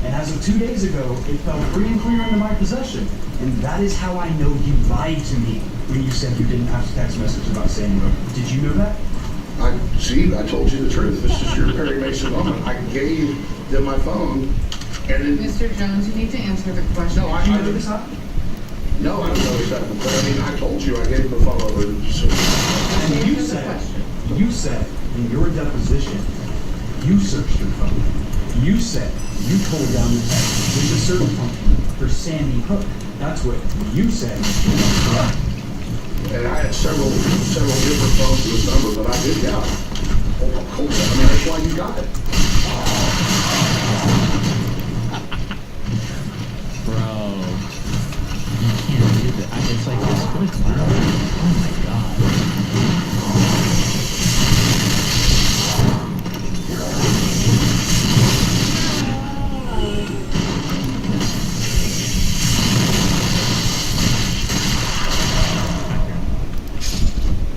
And as of 2 days ago, it fell free and clear into my possession. And that is how I know you lied to me when you said you didn't have to text message about Sandy Hook. Did you know that? I told you the truth. This is your Perry Mason moment. I gave them my phone, and then... Mr. Jones, you need to answer the question. No, I know this happened. No, I don't know this happened. But I mean, I told you I gave them the phone over. So. And you said in your deposition, you searched your phone. You said you pulled down the text with a certain function for Sandy Hook. That's what you said. And I had several different phones with this number, but I did, yeah. Of course, I mean, that's why you got it. Bro, you can't do that. It's like this. What is that? Oh my God.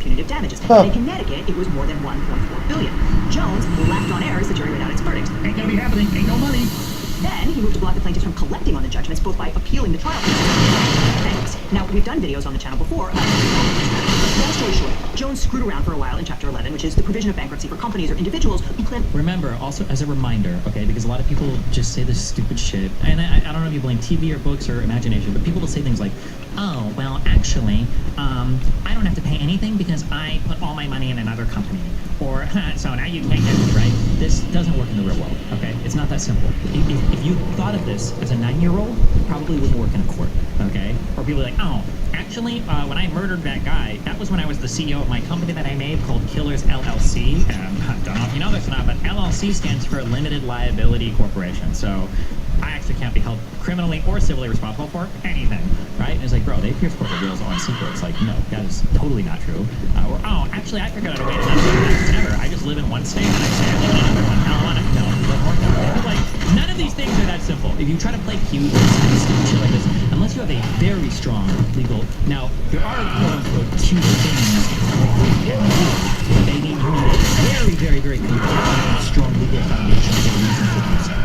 Punitive damages. In Connecticut, it was more than $1.4 billion. Jones left on air as the jury read out its verdict. Ain't gonna be happening. Ain't no money. Then he moved to block the plaintiffs from collecting on the judgments, both by appealing the trial process. Now, we've done videos on the channel before. Long story short, Jones screwed around for a while in Chapter 11, which is the provision of bankruptcy for companies or individuals who plan... Remember, also as a reminder, okay, because a lot of people just say this stupid shit, and I don't know if you blame TV or books or imagination, but people will say things like, oh, well, actually, I don't have to pay anything because I put all my money in another company. Or, so now you can't get me, right? This doesn't work in the real world, okay? It's not that simple. If you thought of this as a 9-year-old, it probably wouldn't work in a court, okay? Or people are like, oh, actually, when I murdered that guy, that was when I was the CEO of my company that I made called Killers LLC. I don't know if you know this or not, but LLC stands for Limited Liability Corporation. So I actually can't be held criminally or civilly responsible for anything, right? And it's like, bro, they pierce corporate wheels on secret. It's like, no, that is totally not true. Or, oh, actually, I figured out a way to not do that. Never. I just live in one state and I say I live in another one. How on it? No, it doesn't work that way. It's like, none of these things are that simple. If you try to play cute and stupid shit like this, unless you have a very strong legal... Now, there are quote-unquote cute things you can do. They need you need very, very, very cute and strong legal foundation for a reason to do so.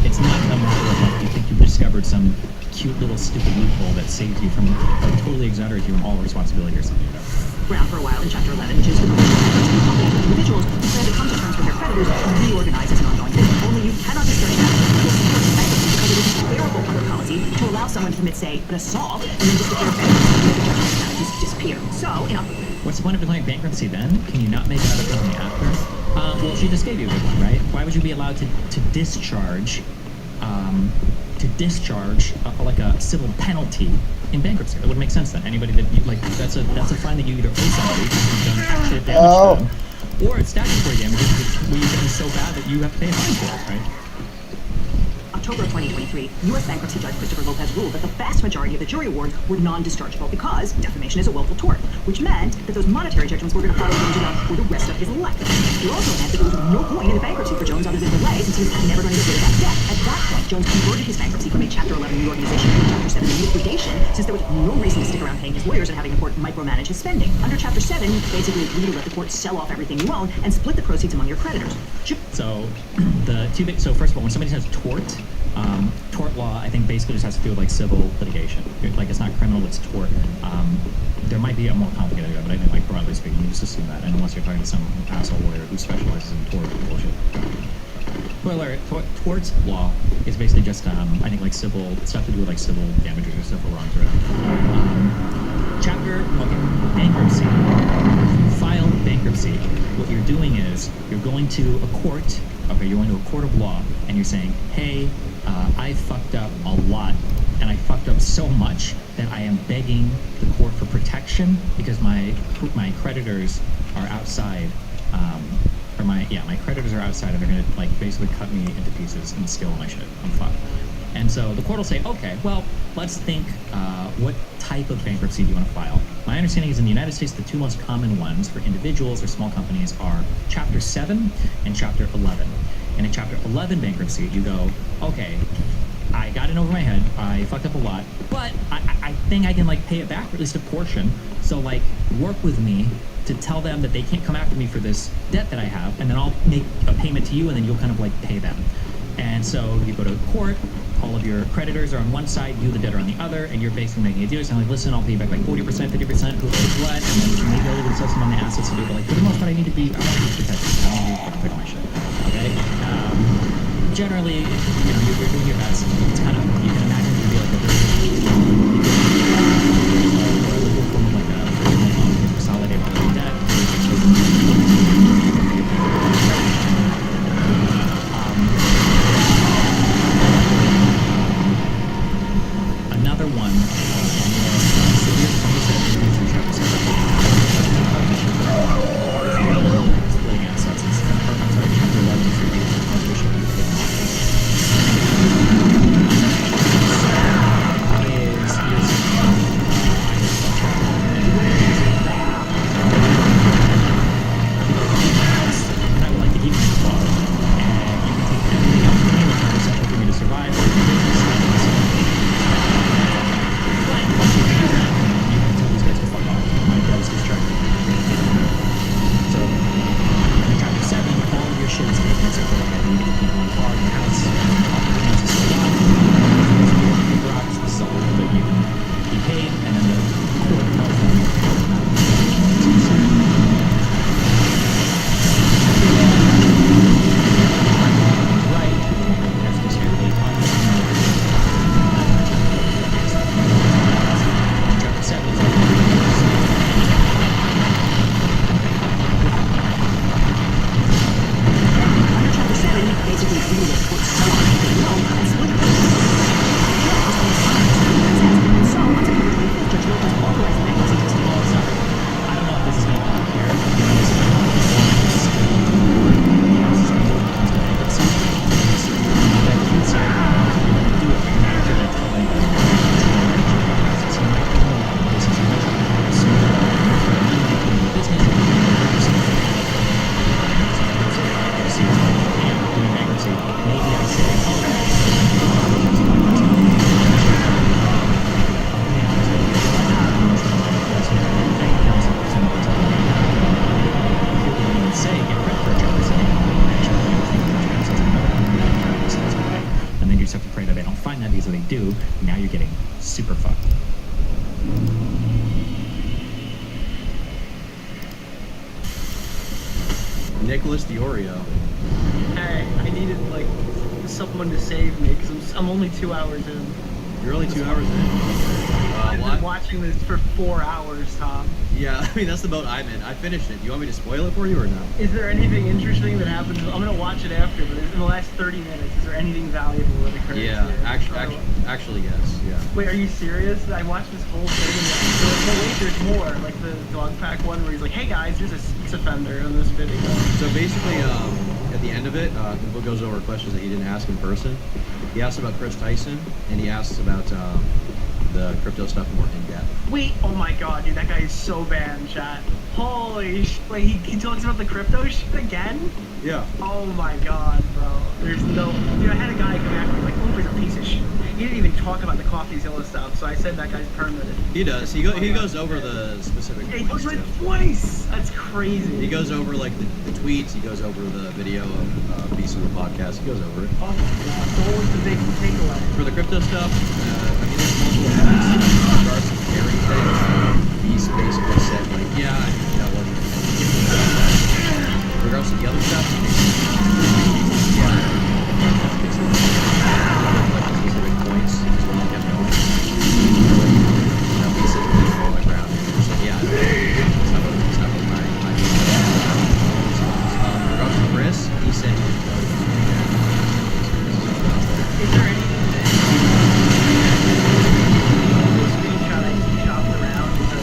It's not a matter of like you think you've discovered some cute little stupid loophole that saves you from, or totally exonerates you from all responsibility or something like that. Around for a while in Chapter 11, which is the provision of bankruptcy for companies or individuals who plan to come to terms with their creditors and reorganize as an ongoing thing. Only you cannot discharge that because it is terrible public policy to allow someone to commit, say, an assault and then just declare bankruptcy and the judgment damages disappear. So, what's the point of declaring bankruptcy then? Can you not make another company after? Well, she just gave you a good one, right? Why would you be allowed to discharge like a civil penalty in bankruptcy? That would make sense then. Anybody that you, like, that's a fine that you either owe somebody because you've done actual damage to them, or it's statutory damages where you've done so bad that you have to pay a fine for it, right? October of 2023, U.S. bankruptcy judge Christopher Lopez ruled that the vast majority of the jury awards were non-dischargeable because defamation is a willful tort, which meant that those monetary judgments were going to follow Jones around for the rest of his life. It also meant that there was no point in the bankruptcy for Jones other than delay since he was never going to get rid of that debt. At that point, Jones converted his bankruptcy from a Chapter 11 reorganization to a Chapter 7 liquidation, since there was no reason to stick around paying his lawyers and having the court micromanage his spending. Under Chapter 7, you basically agree to let the court sell off everything you own and split the proceeds among your creditors. So, so first of all, when somebody says tort law, I think basically just has to do with like civil litigation. Like it's not criminal, it's tort. There might be a more complicated way, but I think like broadly speaking, you just assume that, and unless you're talking to some asshole lawyer who specializes in tort bullshit. Spoiler: tort law is basically just I think like civil stuff to do with like civil damages or civil wrongs or whatever. Bankruptcy. If you file bankruptcy, what you're doing is you're going to a court. Okay, you're going to a court of law, and you're saying, hey, I fucked up a lot, and I fucked up so much that I am begging the court for protection because my creditors are outside. My creditors are outside, and they're gonna like basically cut me into pieces and steal my shit. I'm fucked. And so the court will say, okay, well, let's think, what type of bankruptcy do you want to file? My understanding is in the United States, the two most common ones for individuals or small companies are Chapter 7 and Chapter 11. And in Chapter 11 bankruptcy, you go, okay, I got in over my head, I fucked up a lot, but I think I can like pay it back, or at least a portion. So like work with me to tell them that they can't come after me for this debt that I have, and then I'll make a payment to you, and then you'll kind of like pay them. And so you go to court, all of your creditors are on one side, you the debtor on the other, and you're basically making a deal. You're saying like, listen, I'll pay you back like 40%, 50%, who owes what, and then maybe a little bit of on the assets to do, but like for the most part, I want to be protected. I don't want to be protecting my shit. Okay? Generally, you're doing your best. It's kind of, you can imagine it to be like a form of like a consolidate all of debt. Another one, do, now you're getting super fucked. Nicholas Diorio. Hey, I needed like someone to save me because I'm only 2 hours in. You're only 2 hours in? I've been watching this for 4 hours, Tom. Yeah, I mean, that's the boat I'm in. I finished it. Do you want me to spoil it for you or no? Is there anything interesting that happens? I'm going to watch it after, but in the last 30 minutes, is there anything valuable that occurs Yeah, here? actually, yes, yeah. Wait, are you serious? I watched this whole thing and no, wait, there's more. Like the dog pack one where he's like, hey guys, there's a sex offender in this video. So basically, at the end of it, the book goes over questions that he didn't ask in person. He asks about Chris Tyson, and he asks about the crypto stuff more in depth. Wait, oh my god, dude, that guy is so bad in chat. Holy sh! Wait, he talks about the crypto shit again? Yeah. Oh my god, bro. There's no... Dude, I had a guy come after me like, Uber's a piece of shit. He didn't even talk about the CoffeeZilla stuff, so I said that guy's permanent. He does. He goes over the specific He points, goes like too. twice! That's crazy. He goes over like the tweets. He goes over the video of Beast of the podcast. He goes over it. Oh my god. So what was the big takeaway? For the crypto stuff, I mean, there's multiple points in regards to carry thing. He's basically said like, yeah, I think that wasn't. In regards to the other stuff, yeah. Is there anything that screenshot I shopped around so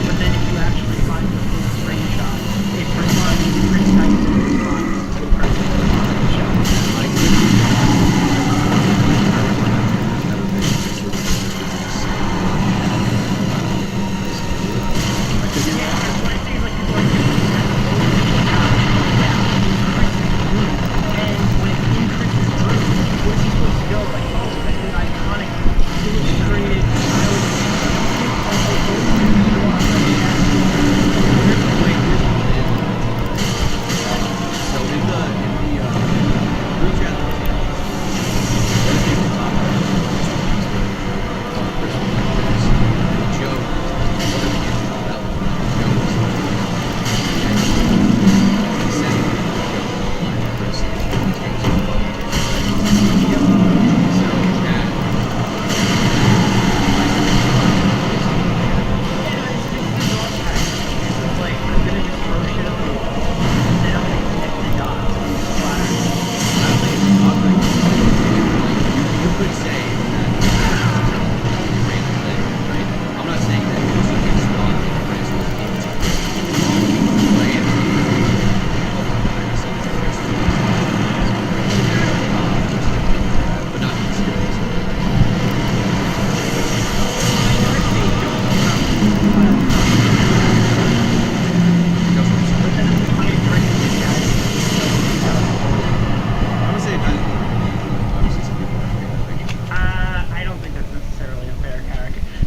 but then if you actually find the full screenshot, it responds Chris Tyson responds to the person who on the show.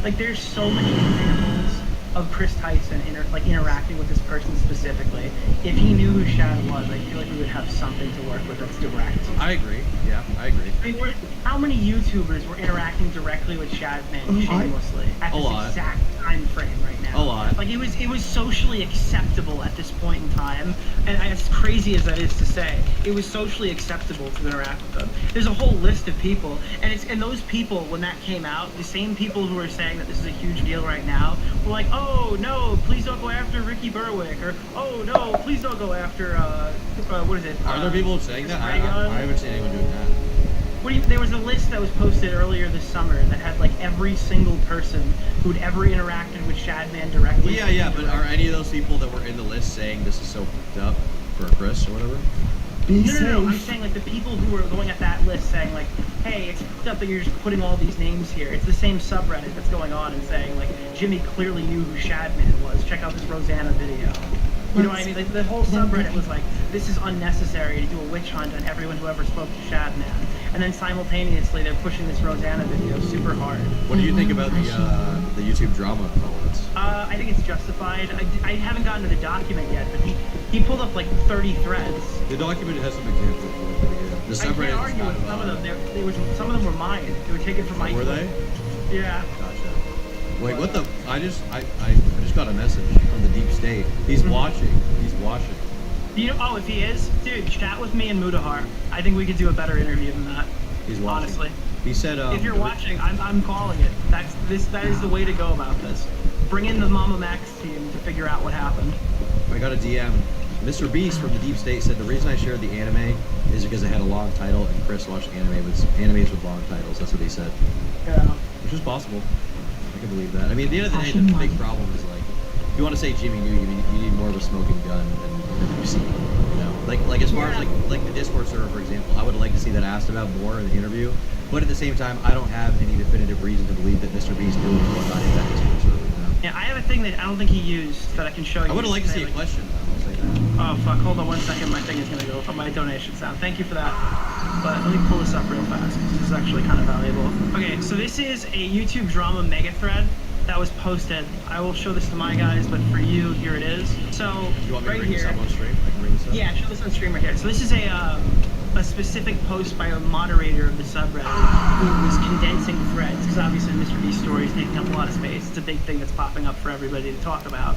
Like there's so many examples of Chris Tyson interacting with this person specifically. If he knew who Shad was, I feel like we would have something to work with that's direct. I agree. Yeah, I agree. I mean, how many YouTubers were interacting directly with Shadman shamelessly at this exact time frame right now? A lot. Like it was socially acceptable at this point in time, and as crazy as that is to say, it was socially acceptable to interact with them. There's a whole list of people, and those people, when that came out, the same people who are saying that this is a huge deal right now, were like, oh no, please don't go after Ricky Berwick, or oh no, please don't go after what is it? Are there people saying that? I haven't seen anyone doing that. There was a list that was posted earlier this summer that had like every single person who'd ever interacted with Shadman directly. Well, yeah, but are any of those people that were in the list saying this is so fucked up for Chris or whatever? No, I'm saying like the people who were going at that list saying like, hey, it's fucked up that you're just putting all these names here. It's the same subreddit that's going on and saying like, Jimmy clearly knew who Shadman was. Check out this Rosanna video. You know what I mean? Like, the whole subreddit was like, this is unnecessary to do a witch hunt on everyone who ever spoke to Shadman. And then simultaneously, they're pushing this Rosanna video super hard. What do you think about the YouTube drama comments? I think it's justified. I haven't gotten to the document yet, but he pulled up like 30 threads. The document has some examples. The subreddit. I can't argue with some of them. Some of them were mine. They were taken from my. Were they? Yeah. Gotcha. Wait, what the? I just got a message from the deep state. He's watching. He's watching. You know? Oh, if he is, dude, chat with me and Mudahar. I think we could do a better interview than that. He's watching. Honestly. He said. If you're watching, I'm calling it. That is the way to go about this. Bring in the Mama Max team to figure out what happened. I got a DM. Mr. Beast from the Deep State said the reason I shared the anime is because it had a long title and Chris watched animes with long titles. That's what he said. Yeah. Which is possible. I can believe that. I mean, at the end of the day, the big problem is like, if you want to say Jimmy knew, you need more of a smoking gun than you see. You know, like as far as like the Discord server, for example, I would like to see that asked about more in the interview. But at the same time, I don't have any definitive reason to believe that Mr. Beast knew what was on in that Discord server. You know? Yeah, I have a thing that I don't think he used that I can show you. I would have liked to see a question. I'll say that. Oh fuck! Hold on 1 second. My thing is gonna go. My donation sound. Thank you for that. But let me pull this up real fast because this is actually kind of valuable. Okay, so this is a YouTube drama mega thread that was posted. I will show this to my guys, but for you, here it is. So you want me right to bring here. This up on stream? I can bring this up. Yeah, show this on stream right here. So this is a specific post by a moderator of the subreddit who was condensing threads because obviously Mr. Beast's story is taking up a lot of space. It's a big thing that's popping up for everybody to talk about.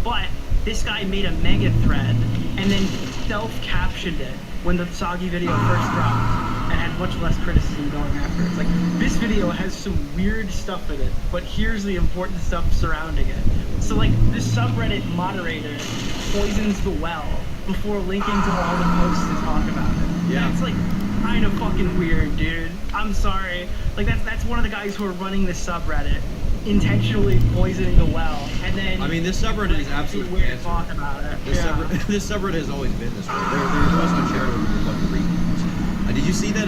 But this guy made a mega thread and then self-captioned it when the Soggy video first dropped and had much less criticism going after it. It's like, this video has some weird stuff in it, but here's the important stuff surrounding it. So like, this subreddit moderator poisons the well before linking to all the posts to talk about it. Yeah. That's like kind of fucking weird, dude. I'm sorry. Like that's one of the guys who are running this subreddit intentionally poisoning the well, and then I mean, this subreddit is absolutely weird cancer. talk about it. This subreddit has always been this way. They're the most uncharitable for fucking reasons. Did you see that?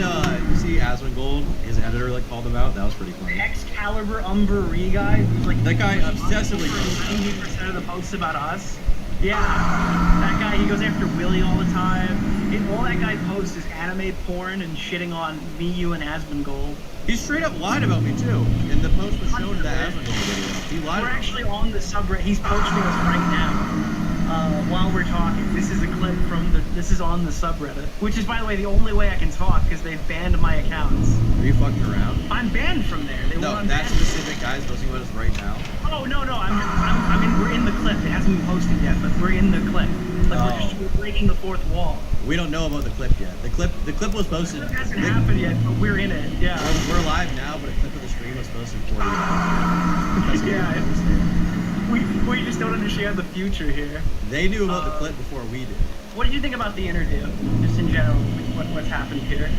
You see Asmongold? His editor like called him out. That was pretty funny. Excalibur Umbery guy who's like That guy obsessively 90% of the posts about us. Yeah, that guy, he goes after Willie all the time. All that guy posts is anime porn and shitting on me, you, and Asmongold. He straight up lied about me too. And the post was shown in that Asmongold video. He lied. We're actually on the subreddit. He's posting us right now. While we're talking, this is a clip from this is on the subreddit, which is, by the way, the only way I can talk because they've banned my accounts. Are you fucking around? I'm banned from there. No, that specific guy's posting about us right now. Oh no, I'm in. We're in the clip. It hasn't been posted yet, but we're in the clip. Like we're breaking the fourth wall. We don't know about the clip yet. The clip was posted. It hasn't happened yet, but we're in it. Yeah. We're live now, but a clip of the stream was posted 40 hours ago. Yeah. We just don't understand the future here. They knew about the clip before we did. What did you think about the interview, just in general? What's happened here?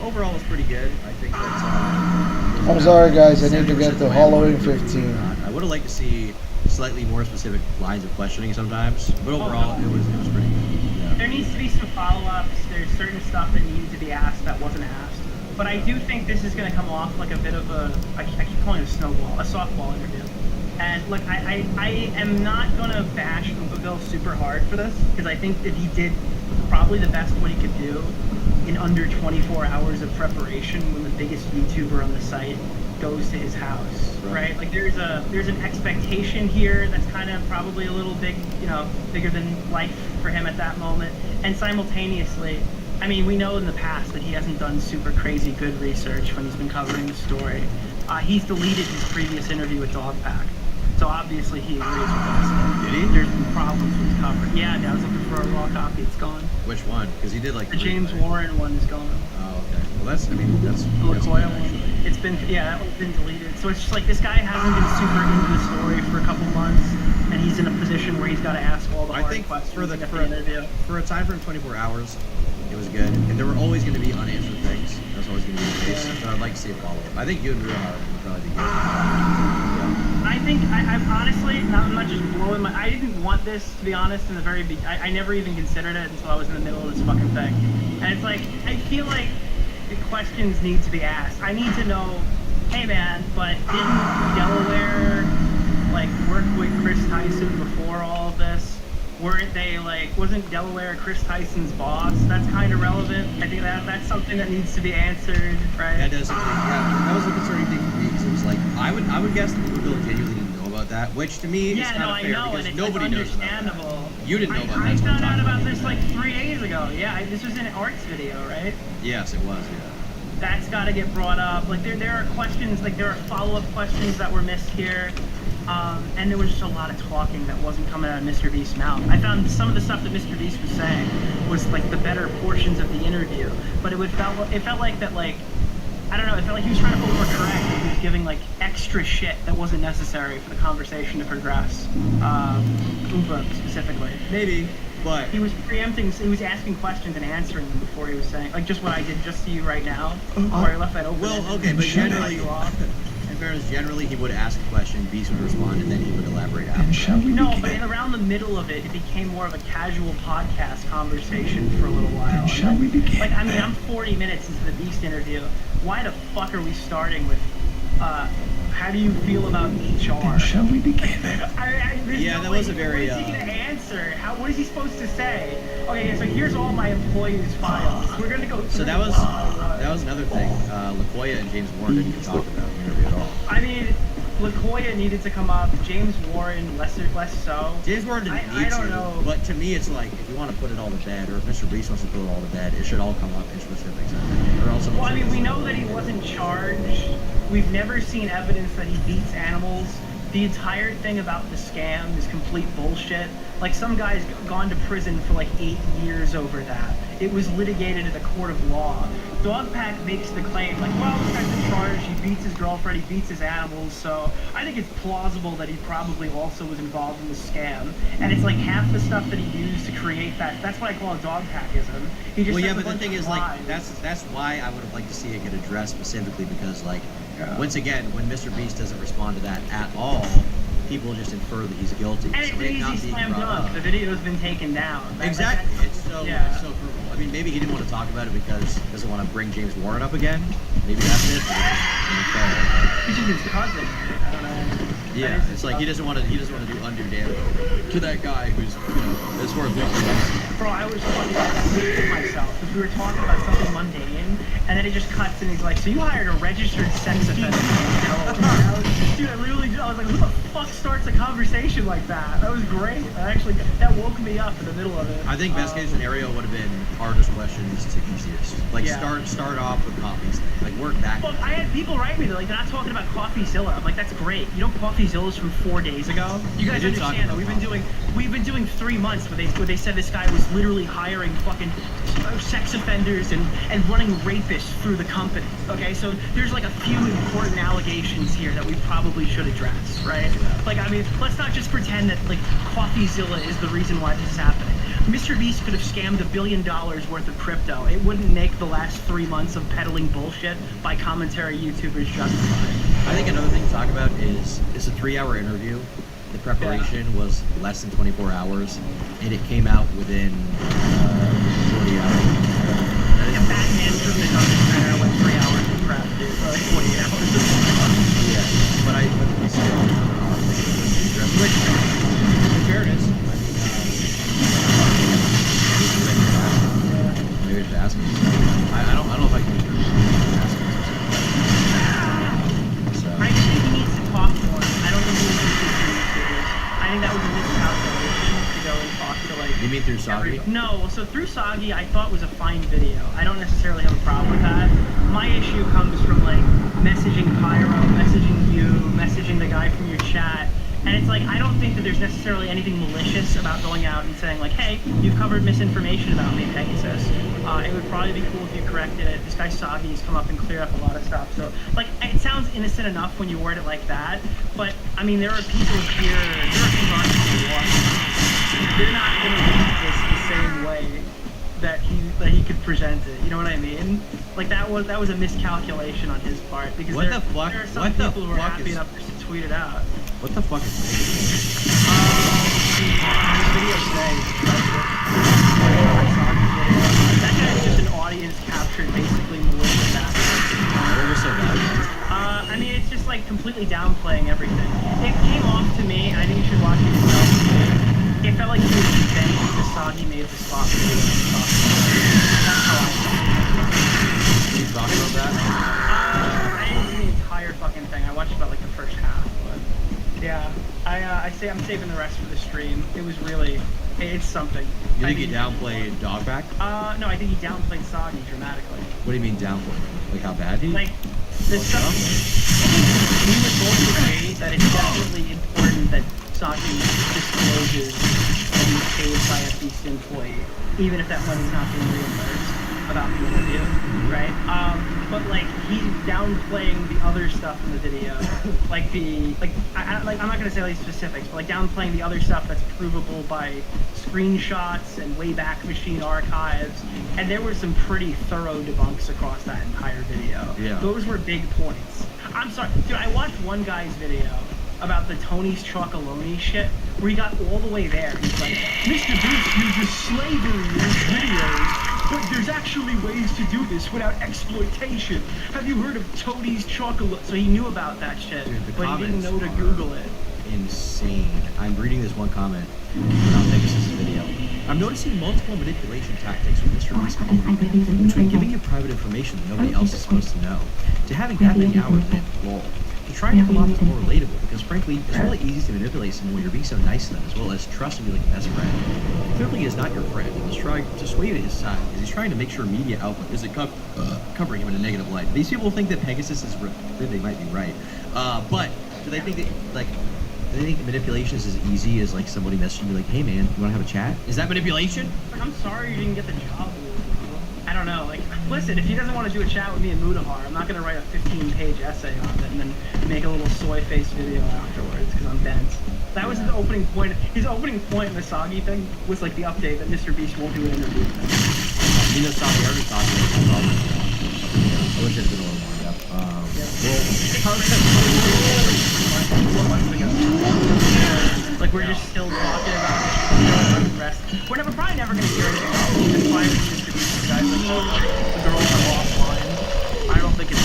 Overall, it's pretty good. I think that. I'm sorry, guys. I need to get to Halloween 15. I would have liked to see slightly more specific lines of questioning sometimes, but overall, it was pretty good. Yeah. There needs to be some follow-ups. There's certain stuff that needed to be asked that wasn't asked. But I do think this is going to come off like a bit of a, I keep calling it a snowball, a softball interview. And look, I am not going to bash Uberville super hard for this, because I think that he did probably the best what he could do in under 24 hours of preparation when the biggest YouTuber on the site goes to his house, right? Like there's an expectation here that's kind of probably a little big, bigger than life for him at that moment. And simultaneously, I mean, we know in the past that he hasn't done super crazy good research when he's been covering the story. He's deleted his previous interview with Dogpack. So obviously he agrees with us. Did he? There's been problems with his cover. Yeah, I was looking for a raw copy. It's gone. Which one? Because he did like the James Warren one is gone. Oh, okay. Well, that's the LaCoya one. It's been, that one's been deleted. So it's just like this guy hasn't been super into the story for a couple months, and he's in a position where he's got to ask all the hard questions for the interview. For a time frame 24 hours, it was good. And there were always going to be unanswered things. That's always going to be the case. So I'd like to see a follow-up. I think you and Drew would probably be good. I think I'm honestly, I'm not just blowing my. I didn't want this, to be honest, in the very beginning. I never even considered it until I was in the middle of this fucking thing. And it's like, I feel like the questions need to be asked. I need to know, hey man, but didn't Delaware like work with Chris Tyson before all of this? Weren't they wasn't Delaware Chris Tyson's boss? That's kind of relevant. I think that's something that needs to be answered, right? That does. That was a concerning thing for me because it was like I would guess that people genuinely didn't know about that, which to me is kind of fair because nobody knows about that. You didn't know about that. I found out about this like 3 days ago. Yeah, this was an Art's video, right? Yes, it was. Yeah. That's got to get brought up. Like there are questions, like there are follow-up questions that were missed here. And there was just a lot of talking that wasn't coming out of Mr. Beast's mouth. I found some of the stuff that Mr. Beast was saying was like the better portions of the interview, but it felt like that, like, I don't know, it felt like he was trying to overcorrect. He was giving like extra shit that wasn't necessary for the conversation to progress. Oompa specifically. Maybe, but he was preempting. He was asking questions and answering them before he was saying, like just what I did just to you right now, where I left that open. Well, okay, but generally. In fairness, generally he would ask a question, Beast would respond, and then he would elaborate after. No, but around the middle of it, it became more of a casual podcast conversation for a little while. Shall we begin? Like, I mean, I'm 40 minutes into the Beast interview. Why the fuck are we starting with, how do you feel about HR? Shall we begin? That was a very. What is he gonna answer? What is he supposed to say? Okay, so here's all my employees' files. We're gonna go through. So that was another thing. LaCoya and James Warren didn't even talk about in the interview at all. I mean, LaCoya needed to come up. James Warren less so. James Warren didn't need to. I don't know. But to me, it's like if you want to put it all to bed, or if Mr. Reese wants to put it all to bed, it should all come up in specifics. Or else. Well, I mean, we know that he wasn't charged. We've never seen evidence that he beats animals. the entire thing about the scam is complete bullshit. Like, some guy's gone to prison for like 8 years over that. It was litigated in a court of law. Dogpack makes the claim, like, well, this guy's in charge, he beats his girlfriend, he beats his animals, so I think it's plausible that he probably also was involved in the scam. And it's like half the stuff that he used to create that. That's what I call a dogpackism. He just Well, yeah, says a but the bunch thing of is, like, lies. that's why I would have liked to see it get addressed specifically, because, like, once again, when Mr. Beast doesn't respond to that at all, people just infer that he's guilty. And it's So an it not easy being slam brought dunk. up. The video's been taken down. Exactly. It's so yeah. it's so brutal. I mean, maybe he didn't want to talk about it because he doesn't want to bring James Warren up again. Maybe that's it. Which is his cousin. I don't know. Yeah, it's like he doesn't want to do undue damage to that guy who's, you know, as far as we're concerned. Bro, I was funny. I hated myself because we were talking about something mundane, and then it just cuts and he's like, "So you hired a registered sex offender?" Dude, I was like, "Who the fuck starts a conversation like that?" That was great. That woke me up in the middle of it. I think best case scenario would have been hardest questions to easiest. Like, Yeah. start off with coffees, like work back. Well, I had people write me, they're like, "They're not talking about CoffeeZilla." I'm like, "That's great. You know CoffeeZilla's from 4 days ago? You guys We did talk understand that about we've been doing 3 months where they said this guy was literally hiring fucking sex offenders and running rapists through the company. Okay, so there's like a few important allegations here that we probably should address, right? Like, I mean, let's not just pretend that like CoffeeZilla is the reason why this is happening. Mr. Beast could have scammed $1 billion worth of crypto. It wouldn't make the last 3 months of peddling bullshit by commentary YouTubers justified. I think another thing to talk about is it's a 3-hour interview. The preparation was less than 24 hours, and it came out within 40 hours. Yeah, Batman shouldn't have done this matter went 3 hours to prep, dude, or like 48 hours. Yeah, but I still, which, in fairness, maybe I should ask him. I don't know if I can ask him. So. I just think he needs to talk more. I don't think he needs to speak to YouTubers. I think that was a miscalculation to go and talk to like. You mean through Soggy? No, so through Soggy, I thought was a fine video. I don't necessarily have a problem with that. My issue comes from like messaging Pyro, messaging you, messaging the guy from your chat. And it's like, I don't think that there's necessarily anything malicious about going out and saying like, hey, you've covered misinformation about me, Pegasus. It would probably be cool if you corrected it. This guy Soggy has come up and cleared up a lot of stuff. So, like, it sounds innocent enough when you word it like that. But, I mean, there are people here, there are people on here, they're not going to read this the same way that he could present it. You know what I mean? Like, that was a miscalculation on his part. Because What there the fuck? are some What the people who are fuck happy is- enough to tweet it out. What the fuck is This video today, that guy's just an audience captured, basically malicious aspect. What was so bad? I mean, it's just like completely downplaying everything. It came off to me, and I think you should watch it yourself. It felt like he was defending because Soggy made the spot for the That's how I felt. Can you talk about that? I didn't see the entire fucking thing. I watched about like the first half, but yeah, I'm saving the rest for the stream. It was really, it's something. You think he downplayed Dogback? No, I think he downplayed Soggy dramatically. What do you mean downplayed? Like how bad he? Like, the stuff. We would both agree that it's definitely important that Soggy discloses that he's paid by a Beast employee, even if that money's not being reimbursed about the interview, right? But like he's downplaying the other stuff in the video, I'm not gonna say like specifics, but like downplaying the other stuff that's provable by screenshots and Wayback Machine archives, and there were some pretty thorough debunks across that entire video. Yeah. Those were big points. I'm sorry, dude. I watched one guy's video about the Tony's Chocolonely shit, where he got all the way there. He's like, Mr. Beast uses slavery in his videos, but there's actually ways to do this without exploitation. Have you heard of Tony's Chocolate? So he knew about that shit, Dude, the but he didn't comments know to are Google it. Insane. I'm reading this one comment about Pegasus' video. I'm noticing multiple manipulation tactics from Mr. Beast between giving you private information that nobody else is supposed to know, to having that many hours in it, lol, to trying to come off as more relatable, because frankly, it's really easy to manipulate someone when you're being so nice to them, as well as trusting you like a best friend. Clearly he is not your friend, and is trying to sway to his side, because he's trying to make sure media outlet isn't covering him in a negative light. These people think that Pegasus is they might be right. But do they think that, like, Do they think manipulation is as easy as like somebody messaging me like, "Hey man, you want to have a chat?" Is that manipulation? Like, I'm sorry you didn't get the job, bro. I don't know. Like, listen, if he doesn't want to do a chat with me and Mudahar, I'm not gonna write a 15-page essay on it and then make a little soy face video afterwards because I'm bent. That was his opening point. His opening point in the Soggy thing was like the update that Mr. Beast won't do an interview with him. You know, Soggy already talked about it. I wish it had been a little more in depth. Like we're just still talking about the rest. We're probably never gonna hear anything else. It's fine with Mr. Beast, guys. Like, the girls are offline. I don't think it's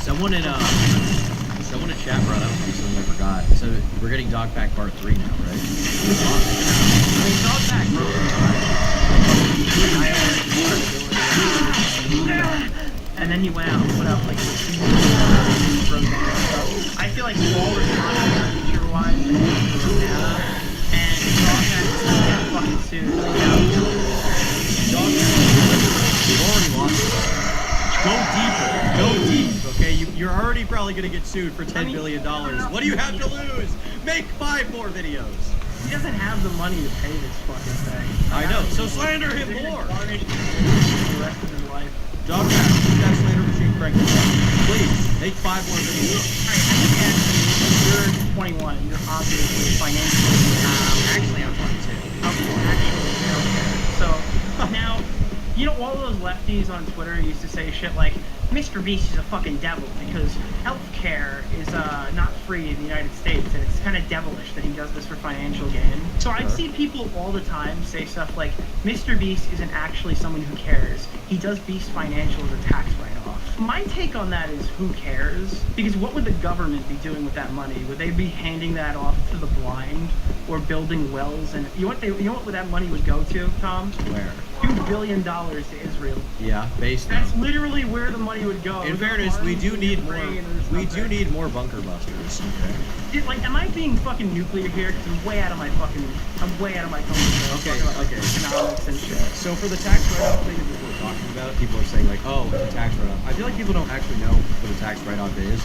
Someone in chat brought up something I forgot. So we're getting Dogpack Part 3 now, right? Dogpack, bro. And then he went out and put up like I feel like all responses feature-wise and Dogpack is gonna get fucking sued. You've already lost it. Go deeper. Go deep, okay? You're already probably going to get sued for $10 billion. What do you have to lose? Make 5 more videos. He doesn't have the money to pay this fucking thing. I know, so slander him more. The rest of his life. Dogpack, keep that slander machine cranking. Please, make 5 more videos. You're 21. You're obviously financially... Actually, I'm 22. Okay, so, now... You know, all those lefties on Twitter used to say shit like, Mr. Beast is a fucking devil because healthcare is not free in the United States, and it's kind of devilish that he does this for financial gain. So I see people all the time say stuff like, Mr. Beast isn't actually someone who cares. He does Beast Financial as a tax write-off. My take on that is, who cares? Because what would the government be doing with that money? Would they be handing that off to the blind, or building wells? And you know what that money would go to, Tom? Where? $2 billion to Israel. Yeah, based on. That's literally where the money would go. In fairness, we do need more. We do need more bunker busters. Okay. Like, am I being fucking nuclear here? Because I'm way out of my comfort zone. Okay. Economics and shit. So for the tax write-off thing that people are talking about, people are saying like, oh, it's a tax write-off. I feel like people don't actually know what a tax write-off is.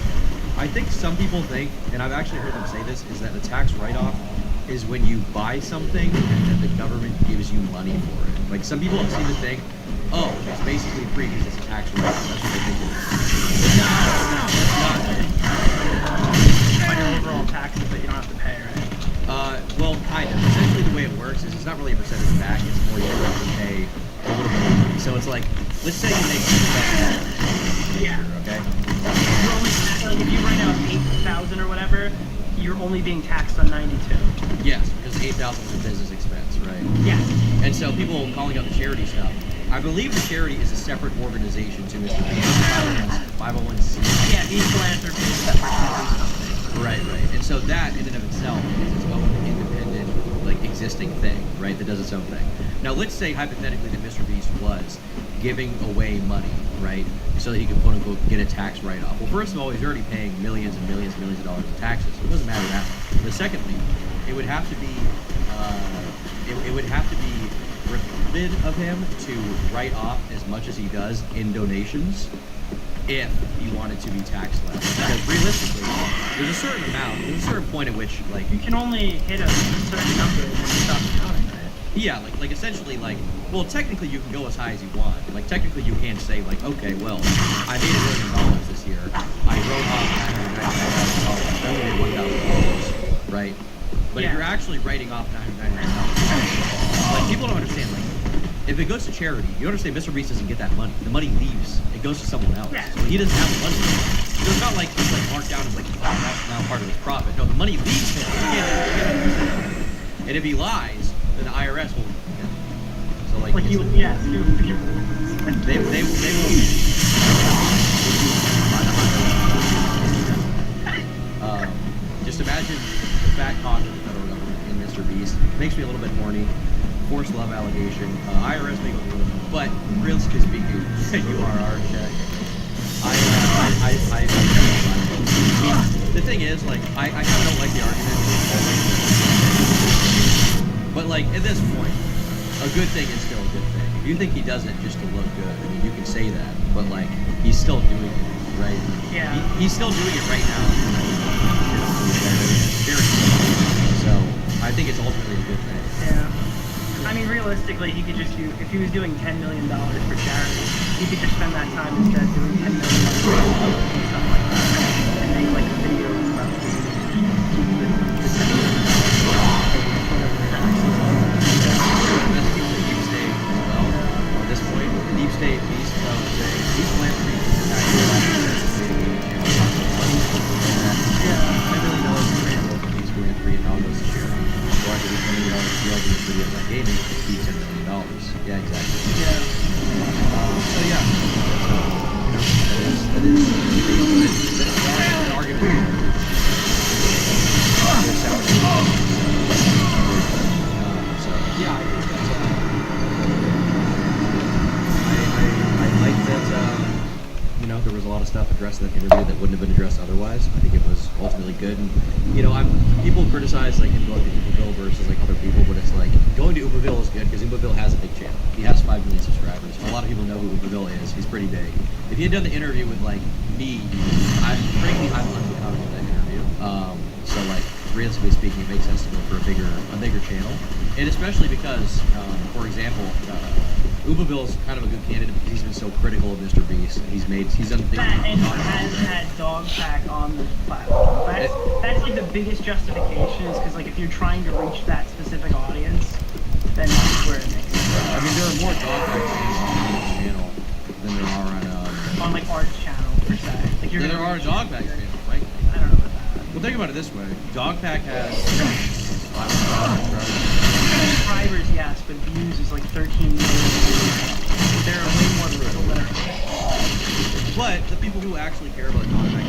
I think some people think, and I've actually heard them say this, is that a tax write-off is when you buy something and then the government gives you money for it. Like, some people seem to think, oh, it's basically free because it's a tax write-off. That's what they think it is. No, it's not. Like overall taxes that you don't have to pay, right? Well, kind of. Essentially, the way it works is it's not really a percentage back. It's more you have to pay a little bit of money. So it's like, let's say you make $6,000 Yeah. okay? You're only like, if you write out 8,000 or whatever, you're only being taxed on 92. Yes, because 8,000 is a business expense, right? Yeah. And so people calling out the charity stuff. I believe the charity is a separate organization to Mr. Beast. 501c. Yeah, these philanthropy is separate. Right. And so that in and of itself is its own independent, like, existing thing, right? That does its own thing. Now, let's say hypothetically that Mr. Beast was giving away money, right? So that he could, quote unquote, get a tax write-off. Well, first of all, he's already paying millions and millions and millions of dollars in taxes. So it doesn't matter that much. But secondly, it would have to be, it would have to be reported of him to write off as much as he does in donations if he wanted to be taxed less. Because realistically, there's a certain amount, there's a certain point at which, like... You can only hit a certain number and then stop counting, right? Yeah, like essentially, like, well, technically you can go as high as you want. Like, technically you can say, like, okay, well, I made $1 million this year. I wrote off $999,000. I only made $1,000, right? But if you're actually writing off $999,000, like, people don't understand, like, if it goes to charity, you understand Mr. Beast doesn't get that money. The money leaves. It goes to someone else. So he doesn't have the money. So it's not like it's like marked down as like, oh, that's now part of his profit. No, the money leaves him. He can't use it. And if he lies, then the IRS will. So like you, yes, you. They will. Just imagine the fat cock of the federal government in Mr. Beast. Makes me a little bit horny. Forced love allegation. IRS may go through it, but realistically speaking, you are our check. The thing is, like, I kind of don't like the argument, but like at this point, a good thing is still a good thing. If you think he does it just to look good, I mean, you can say that, but like he's still doing it, right? Yeah. He's still doing it right now. I think it's ultimately a good thing. Yeah. I mean, realistically, he could just do, if he was doing $10 million for charity, he could just spend that time instead doing $10 million and stuff like that, and make like videos about the At this point, the deep state beast saying these philanthropy is actually $10 million for local peace going free and all goes to charity. Or I could be $20 deal doing videos on gaming to keep $10 million. Yeah, exactly. Yeah. So yeah, that is an argument. So yeah, I think that's I like that. There was a lot of stuff addressed in that interview that wouldn't have been addressed otherwise. I think it was ultimately good, and people criticize like him going to Oopaville versus like other people, but it's like going to Oopaville is good because Oopaville has a big channel. He has 5 million subscribers. A lot of people know who Oopaville is. He's pretty big. If he had done the interview with like me, I'd love to come to that interview. So like realistically speaking, it makes sense to go for a bigger channel, and especially because, for example. Oopaville's kind of a good candidate because he's been so critical of Mr. Beast. He's done things. And has had Dogpack on the platform. That's like the biggest justification is because like if you're trying to reach that specific audience, then that's where it makes sense. I mean, there are more Dogpack fans on this channel than there are on like Art's channel per se. Like there are on Dogpack channel, right? I don't know about that. Well, think about it this way: Dogpack has 500 subscribers, yes, but views is like 13 million. There are way more people that are. But the people who actually care about Dogpack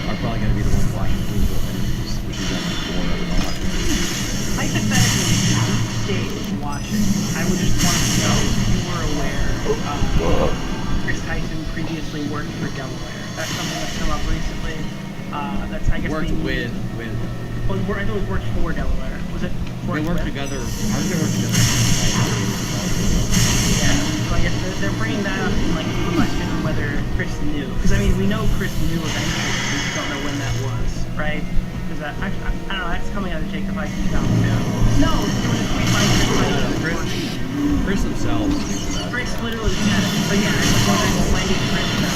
are probably going to be the ones watching Oopaville interviews, which is like 4 of them watching. Hypothetically, if the state is watching, I would just want to know if you were aware Chris Tyson previously worked for Delaware. That's something that's come up recently. That's I guess worked with. Well, I thought it was worked for Delaware. Was it? They worked together. How did they work together? Yeah. So I guess they're bringing that up in like question whether Chris knew, because I mean we know Chris knew eventually. We just don't know when that was, right? Because I don't know. That's coming out of Jake the Viking down too. No, it was a tweet by Chris themselves. Chris literally said it. But yeah, I was wondering when did Chris know?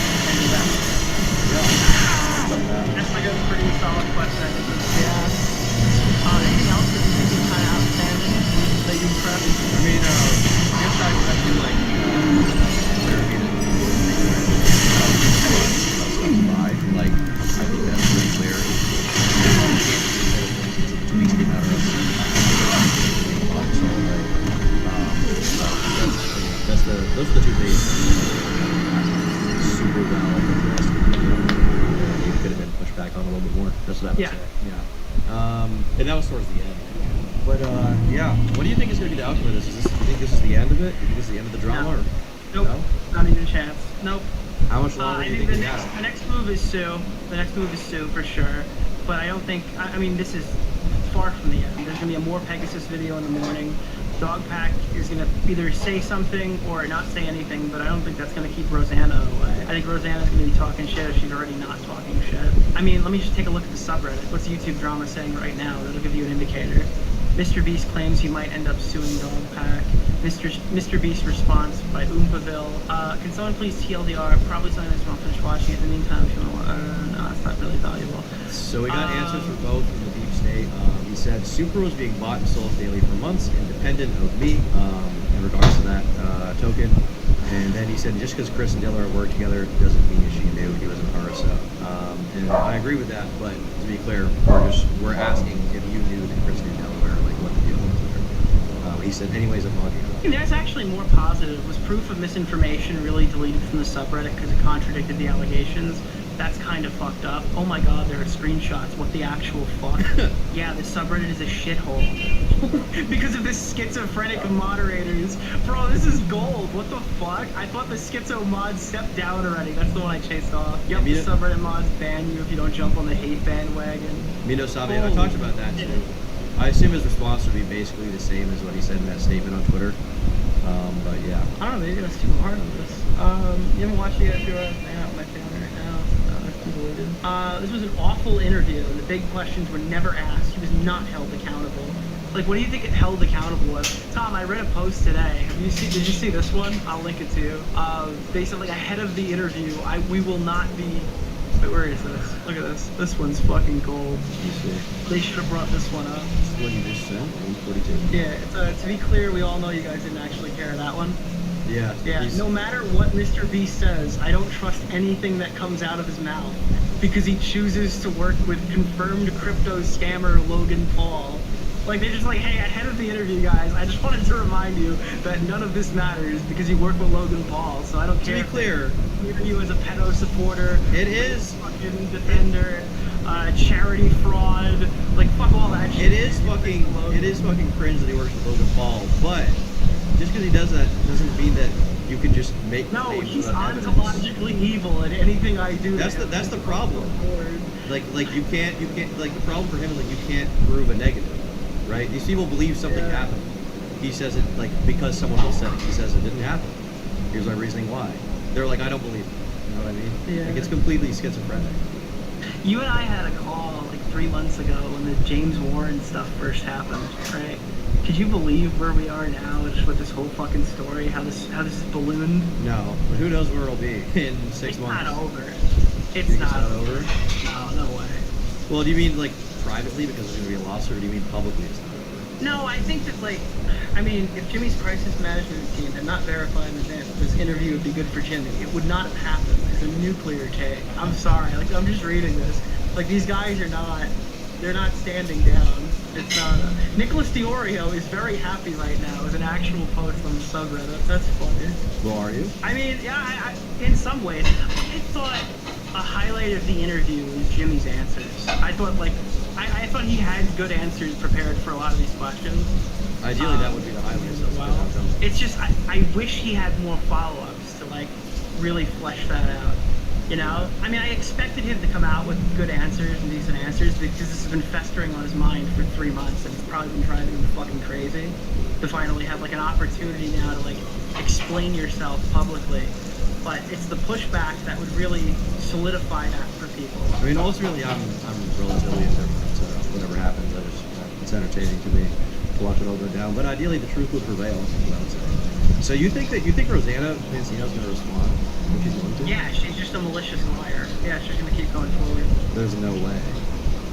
That's like a pretty solid question, I think. Yeah. Anything else that you think is kind of outstanding that you impressed? I mean, I guess I do like therapy that like, I think that's pretty clear. Tweaks came out of those are the 2 things super well addressed. You could have been pushed back on a little bit more. That's what I would say. Yeah. And that was towards the end. But yeah, what do you think is going to be the outcome of this? Do you think this is the end of it? Do you think this is the end of the drama? No. Or nope. No? Not even a chance. Nope. How much longer do you think the next move is sue. The next move is sue for sure. But I don't think. I mean, this is far from the end. There's going to be a more Pegasus video in the morning. Dogpack is going to either say something or not say anything, but I don't think that's going to keep Rosanna away. I think Rosanna's going to be talking shit if she's already not talking shit. I mean, let me just take a look at the subreddit. What's YouTube Drama saying right now? That'll give you an indicator. Mr. Beast claims he might end up suing Dogpack. Mr. Beast response by Oopaville. Can someone please TLDR? Probably something that's wrong. Finish watching it in the meantime if you want to. No, that's not really valuable. So we got answers for both from the deep state. He said Super was being bought and sold daily for months, independent of me, in regards to that token. And then he said just because Chris and Delaware worked together doesn't mean she knew he was an RSO. And I agree with that, but to be clear, we're asking if you knew that Chris knew Delaware, like what the deal was there. He said, anyways, I'm logging on. That's actually more positive. Was proof of misinformation really deleted from the subreddit because it contradicted the allegations? That's kind of fucked up. Oh my god, there are screenshots. What the actual fuck? Yeah, this subreddit is a shithole. Because of this schizophrenic moderators. Bro, this is gold. What the fuck? I thought the schizo mods stepped down already. That's the one I chased off. Yep, the subreddit mods ban you if you don't jump on the hate bandwagon. Mino Sabe, I talked about that too. I assume his response would be basically the same as what he said in that statement on Twitter. But yeah. I don't know, maybe that's too hard on this. You haven't watched it yet if you're hanging out with my family right now. deleted. This was an awful interview, and the big questions were never asked. He was not held accountable. Like, what do you think it held accountable was? Tom, I read a post today. Did you see this one? I'll link it to you. Basically, ahead of the interview, we will not be... Wait, where is this? Look at this. This one's fucking gold. They should have brought this one up. This is what you just said? 142? Yeah, to be clear, we all know you guys didn't actually care that one. Yeah. Yeah, no matter what Mr. Beast says, I don't trust anything that comes out of his mouth because he chooses to work with confirmed crypto scammer Logan Paul. Like, they're just like, hey, ahead of the interview, guys, I just wanted to remind you that none of this matters because you work with Logan Paul, so I don't care. To be clear, you as a pedo supporter, it is fucking defender, charity fraud, like, fuck all that shit. It is fucking cringe that he works with Logan Paul, but just because he does that doesn't mean that you can just make no, claims he's without evidence. ontologically evil, and anything I do. That's the problem. Like you can't like the problem for him is like you can't prove a negative. Right? These people believe something happened. He says it like because someone else said it. He says it didn't happen. Here's my reasoning why. They're like, I don't believe it. You know what I mean? Yeah. Like it's completely schizophrenic. You and I had a call like 3 months ago when the James Warren stuff first happened, right? Could you believe where we are now just with this whole fucking story? How this is ballooned? No, but who knows where it'll be in 6 months? It's not over. It's not over. No way. Well, do you mean like privately because there's going to be a lawsuit, or do you mean publicly it's not over? No, I think that, like, I mean, if Jimmy's crisis management team had not verified in advance that this interview would be good for Jimmy, it would not have happened. It's a nuclear take. I'm sorry. Like, I'm just reading this. Like, these guys are not, they're not standing down. It's not. Nicholas Diorio is very happy right now as an actual post on the subreddit. That's funny. Well, are you? I mean, yeah, I in some ways. I thought a highlight of the interview was Jimmy's answers. I thought, like, I thought he had good answers prepared for a lot of these questions. Ideally, that would be the highlight. So it's just, I wish he had more follow-ups to, like, really flesh that out. You know? I mean, I expected him to come out with good answers and decent answers because this has been festering on his mind for 3 months and it's probably been driving him fucking crazy to finally have, like, an opportunity now to, like, explain yourself publicly. But it's the pushback that would really solidify that for people. I mean, ultimately, I'm relatively indifferent to whatever happens. It's entertaining to me to watch it all go down. But ideally, the truth would prevail. Is what I would say. So you think Rosanna Mancino's going to respond? If she's going to? Yeah, she's just a malicious liar. Yeah, she's going to keep going forward. There's no way.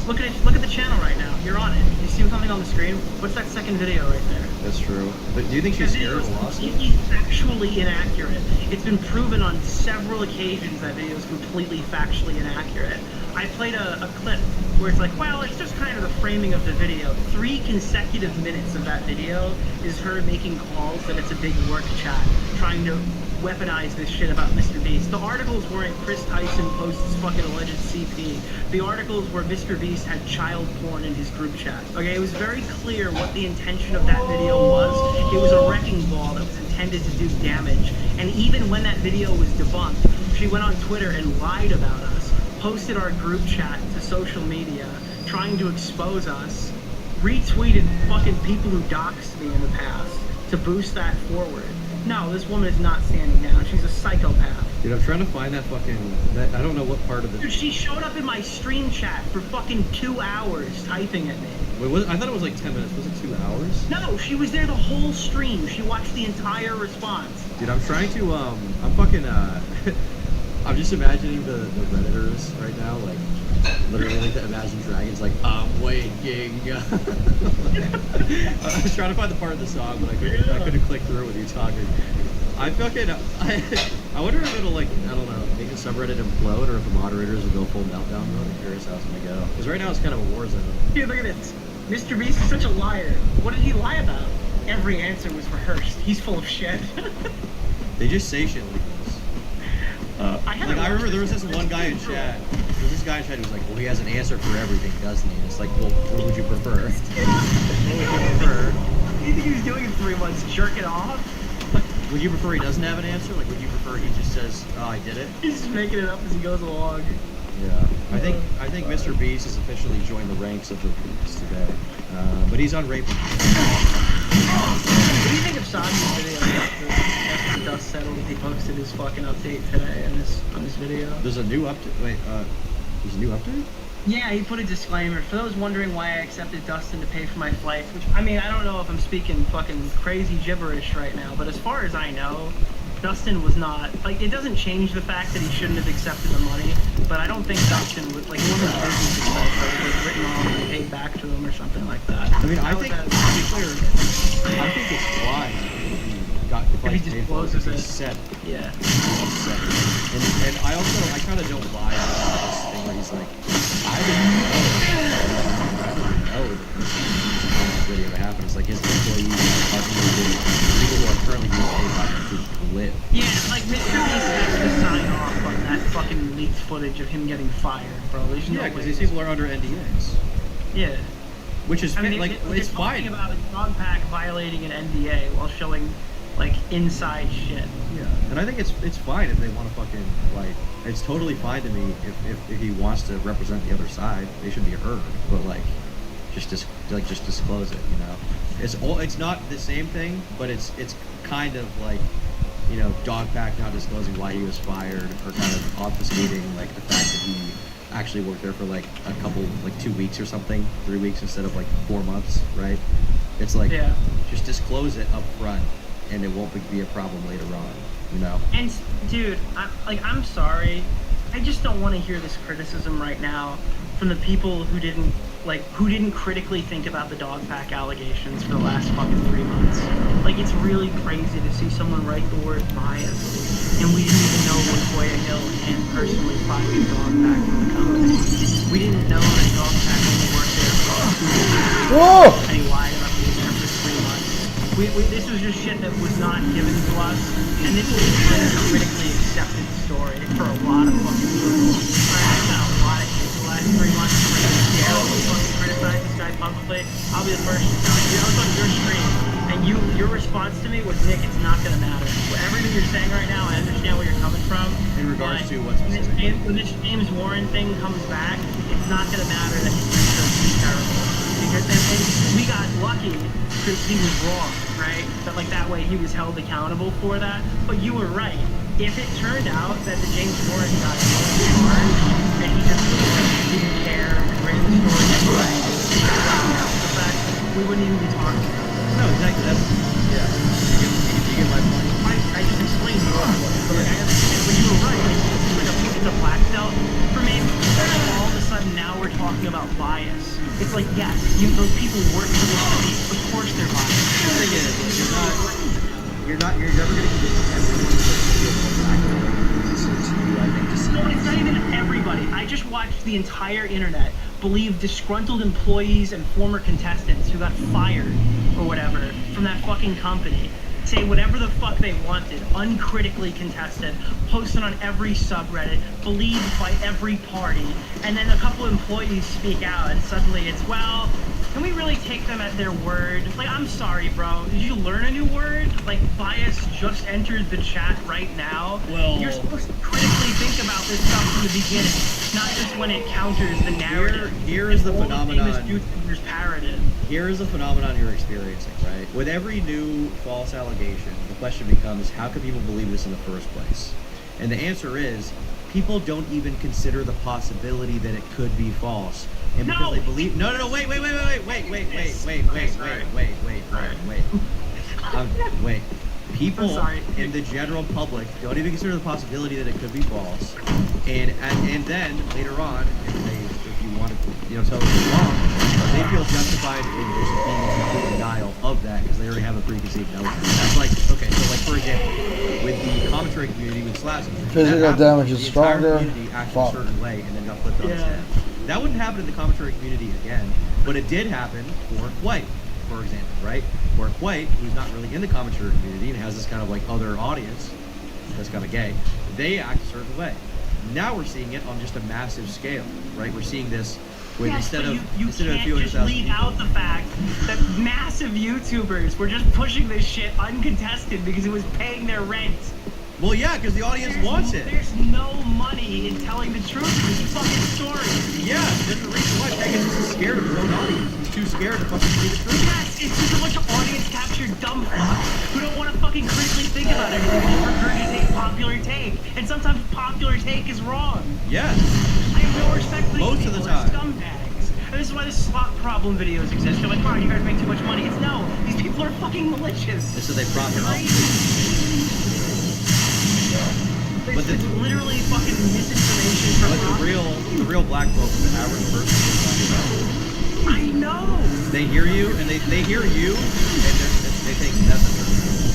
Look at the channel right now. You're on it. You see something on the screen? What's that second video right there? That's true. But do you think she's scared of a lawsuit? It's factually inaccurate. It's been proven on several occasions that video is completely factually inaccurate. I played a clip where it's like, well, it's just kind of the framing of the video. 3 consecutive minutes of that video is her making calls that it's a big work chat, trying to weaponize this shit about Mr. Beast. The articles weren't Chris Tyson posts fucking alleged CP. The articles were Mr. Beast had child porn in his group chat. Okay, it was very clear what the intention of that video was. It was a wrecking ball that was intended to do damage. And even when that video was debunked, she went on Twitter and lied about us, posted our group chat to social media, trying to expose us, retweeted fucking people who doxed me in the past to boost that forward. No, this woman is not standing down. She's a psychopath. Dude, I'm trying to find that fucking... I don't know what part of the... Dude, she showed up in my stream chat for fucking 2 hours typing at me. Wait, I thought it was like 10 minutes. Was it 2 hours? No, she was there the whole stream. She watched the entire response. Dude, I'm trying to, I'm fucking, I'm just imagining the Redditors right now, like, literally like the Imagine Dragons, like, I'm waking. I was trying to find the part of the song, but I couldn't click through it with you talking. I wonder if it'll, like, I don't know, make the subreddit implode, or if the moderators will go full meltdown mode. I'm curious how it's gonna go. Because right now it's kind of a war zone. Dude, look at this. Mr. Beast is such a liar. What did he lie about? Every answer was rehearsed. He's full of shit. They just say shit like this. I remember there was this one guy in chat. There's this guy in chat who was like, well, he has an answer for everything, doesn't he? And it's like, well, what would you prefer? What would you prefer? What do you think he was doing in 3 months? Jerking off? Would you prefer he doesn't have an answer? Like, would you prefer he just says, oh, I did it? He's just making it up as he goes along. Yeah. I think Mr. Beast has officially joined the ranks of the Beast today. But he's on rape. What do you think of Sanji's video after the dust settled if he posted his fucking update today on this video. There's a new update. Wait, there's a new update? Yeah, he put a disclaimer. For those wondering why I accepted Dustin to pay for my flight, which, I mean, I don't know if I'm speaking fucking crazy gibberish right now, but as far as I know, Dustin was not, like, it doesn't change the fact that he shouldn't have accepted the money, but I don't think Dustin would, like, one of his business expense was like, written off and paid back to him or something like that. I mean, I think, to be clear, I think it's fine if he discloses it. Said it. Yeah. And I also, I kind of don't buy this thing where he's like, I didn't know this video that happened. It's like his employees people who are currently being paid by him to live. Yeah, like Mr. Beast has to sign off on that fucking leaked footage of him getting fired, bro. There's no Yeah, because way. these people are under NDAs. Yeah. Which is, I mean, like, they're it's talking fine. about a dog pack violating an NDA while showing, like, inside shit. Yeah, and I think it's fine if they want to fucking, like, it's totally fine to me if he wants to represent the other side. They should be heard, but like, just disclose it, you know. It's not the same thing, but it's kind of like, you know, Dogpack not disclosing why he was fired, or kind of obfuscating like the fact that he actually worked there for like a couple, like 2 weeks or something, 3 weeks instead of like 4 months, right? It's like, yeah, just disclose it up front, and it won't be a problem later on, you know. And dude, I'm sorry, I just don't want to hear this criticism right now from the people who didn't critically think about the dog pack allegations for the last fucking 3 months. Like, it's really crazy to see someone write the word bias, and we didn't even know Latoya Hill and personally fired the dog pack from the company. We didn't know that dog pack only worked there for 2 months, and he lied about being there for 3 months. This was just shit that was not given to us, and this was a critically accepted story for a lot of fucking people. I've got a lot of hate the last 3 months for you to dare fucking criticize this guy publicly. I'll be the first to tell you. I was on your stream, and your response to me was, Nick, it's not gonna matter. Everything you're saying right now, I understand where you're coming from. In regards to what's specific? When this James Warren thing comes back, it's not gonna matter that he's terrible. Because and we got lucky because he was wrong, right? But like that way he was held accountable for that. But you were right. If it turned out that the James Warren guy was charged and he just didn't care and ran the story anyway, the fact we wouldn't even be talking about it. No, exactly. That's, yeah. You get my point. I just explained to you. But like, I understand. But you were right. It's a black belt for me. All of a sudden now we're talking about bias. It's like, yes, those people work for this city. Of course they're biased. The thing is, you're never going to convince everyone to No, it's not even everybody. I just watched the entire internet believe disgruntled employees and former contestants who got fired or whatever from that fucking company say whatever the fuck they wanted, uncritically contested, posted on every subreddit, believed by every party, and then a couple employees speak out and suddenly it's, well, can we really take them at their word? Like, I'm sorry, bro. Did you learn a new word? Like, bias just entered the chat right now. Well, you're supposed to critically think about this stuff from the beginning, not just when it counters the narrative. Here is the phenomenon. YouTubers parroted. Here is the phenomenon you're experiencing, right? With every new false allegation, the question becomes, how can people believe this in the first place? And the answer is, people don't even consider the possibility that it could be false. And because they believe, wait. People in the general public don't even consider the possibility that it could be false. And then later on, if you want to, tell them it's wrong, they feel justified in just being in complete denial of that because they already have a preconceived notion. That's like, okay, so like for example, with the commentary community with Slazzle, physical damage is stronger. The entire community acted a certain way and then got flipped on its head. That wouldn't happen in the commentary community again, but it did happen for White, for example, right? Where White, who's not really in the commentary community and has this kind of like other audience that's kind of gay, they act a certain way. Now we're seeing it on just a massive scale, right? We're seeing this with instead of a few hundred thousand leave out the fact that massive YouTubers were just pushing this shit uncontested because it was paying their rent. Well, yeah, because the audience wants it. There's no money in telling the truth of this fucking story. Yeah, there's a reason why Pegasus is scared of his own audience. He's too scared to fucking see the truth. Yes, it's just a bunch of audience-captured dumb fucks who don't want to fucking critically think about anything and regurgitate popular take. And sometimes popular take is wrong. Yes. I have no respect for these Most people. of the They're time. scumbags. And this is why the slot problem videos exist. You're like, wow, you guys make too much money. It's no. These people are fucking malicious. Just so they prop him up. But it's literally fucking misinformation from But the real black folks, the average person is talking about. I know. They hear you, and they hear you, and they think that's a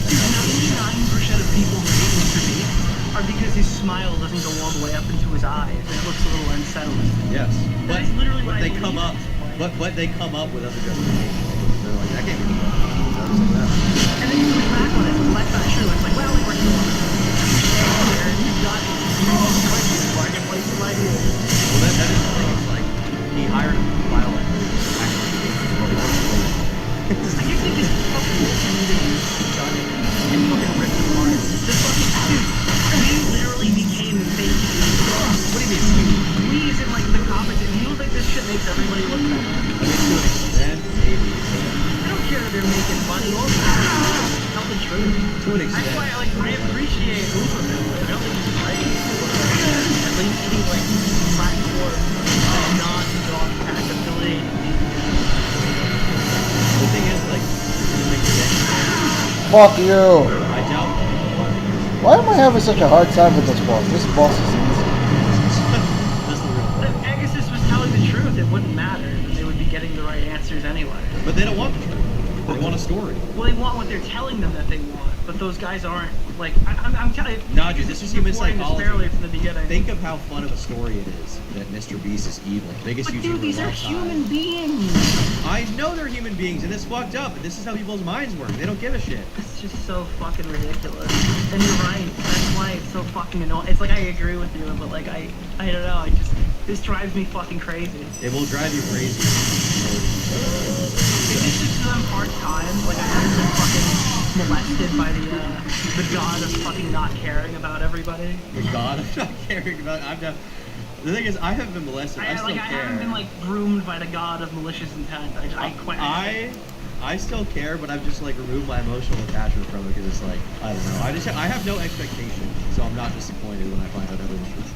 99% of people who hate Mr. Beast are because his smile doesn't go all the way up into his eyes, and it looks a little unsettling. Yes, but That's literally what they I come up, believe. but they come up with other justifications. They're like, that can't be true. And then you push back on it, well, that's not true. It's like, well, they were you've got choices, marketplaces like this. Well, that is the thing. It's like he hired a violent I guess they just fucking done it and fucking ripped it apart. This fucking dude, we literally became the fake news. What do you mean? We is in like the comments, and you don't think this shit makes everybody look better? Then maybe. I don't care that they're making money. Also, tell the truth. To an extent. That's why I appreciate Uber. I don't think it's great. At least he's like platform non-dog pack affiliated media. The thing is, like, Fuck you! I doubt. Why am I having such a hard time with this boss? This boss is easy. If Pegasus was telling the truth, it wouldn't matter. They would be getting the right answers anyway. But they don't want the truth. They want a story. Well, they want what they're telling them that they want, but those guys aren't. Like, I'm telling you. No, dude, this is human psychology. From the beginning. Think of how fun of a story it is that Mr. Beast is evil. Biggest But YouTuber dude, these of are all time. human beings. I know they're human beings, and it's fucked up. And this is how people's minds work. They don't give a shit. It's just so fucking ridiculous. And you're right. That's why it's so fucking annoying. It's like I agree with you, but like I don't know. This drives me fucking crazy. It will drive you crazy. It's just them hard times. Like I haven't been fucking molested by the god of fucking not caring about everybody. The god of not caring about. The thing is, I haven't been molested. I still care. I haven't been like groomed by the god of malicious intent. I still care, but I've just like removed my emotional attachment from it because it's like I don't know. I have no expectation, so I'm not disappointed when I find out everyone's truth.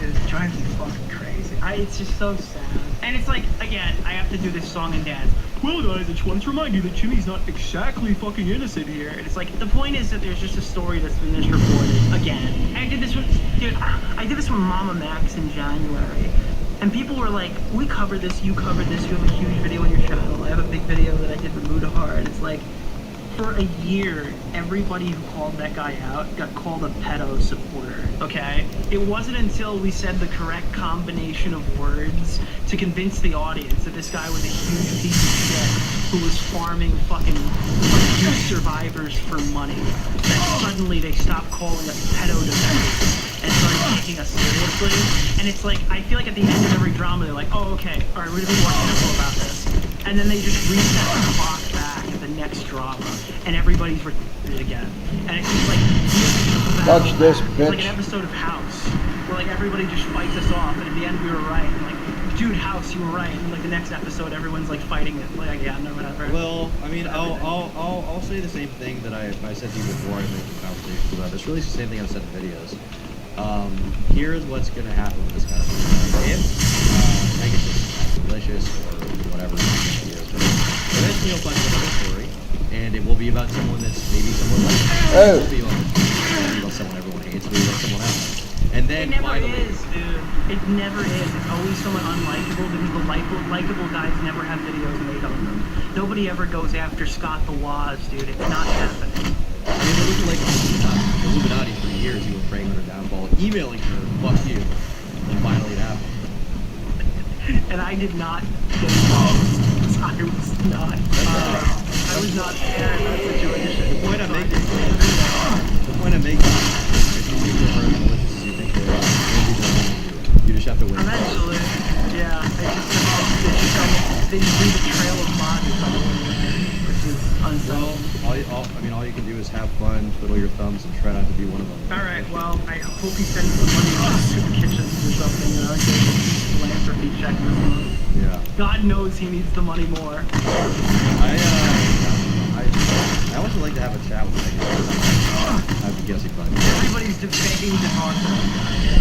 Dude, it drives me fucking crazy. It's just so sad. And it's like, again, I have to do this song and dance. Well, guys, I just wanted to remind you that Jimmy's not exactly fucking innocent here. And it's like, the point is that there's just a story that's been misreported again. I did this with Mama Max in January. And people were like, we covered this, you covered this, you have a huge video on your channel. I have a big video that I did with Mudahar. And it's like, for a year, everybody who called that guy out got called a pedo supporter, okay? It wasn't until we said the correct combination of words to convince the audience that this guy was a huge piece of shit who was farming fucking abuse survivors for money that suddenly they stopped calling us pedo defenders and started taking us seriously. And it's like, I feel like at the end of every drama, they're like, oh, okay, all right, we're gonna be more careful about this. And then they just reset the clock back at the next drama, and everybody's retarded again. And it's just like, Touch this, it's bitch. like an episode of House, where like everybody just fights us off, and at the end we were right. And like, dude, House, you were right. And like the next episode, everyone's like fighting it. Like, yeah, no, whatever. Well, I mean, I'll say the same thing that I said to you before I made the conversation about this. Really, it's the same thing I've said in videos. Here's what's gonna happen with this kind of thing. If Pegasus is malicious or whatever he is, but eventually he'll find another story, and it will be about someone that's maybe someone like it will be about someone everyone hates, it will be about someone else. And then it never is, dude. It never is. It's always someone unlikable because the likable guys never have videos made on them. Nobody ever goes after Scott the Waz, dude. It's not happening. I mean, it was like Illuminati for years. You were praying on her downfall, emailing her, fuck you. And finally it happened. And I did not get involved. I was not there in that situation. The point I'm making is if you think you're hurt malicious as you think they are, you just have to wait. Eventually, yeah. They just leave a trail of bodies on the way, which is unsettled. all you can do is have fun, twiddle your thumbs, and try not to be one of them. All right. Well, I hope he sends the money to the kitchens or something. You know, get a philanthropy check this month. Yeah. God knows he needs the money more. I also like to have a chat with him. I guess he probably. Everybody's debating to talk to him.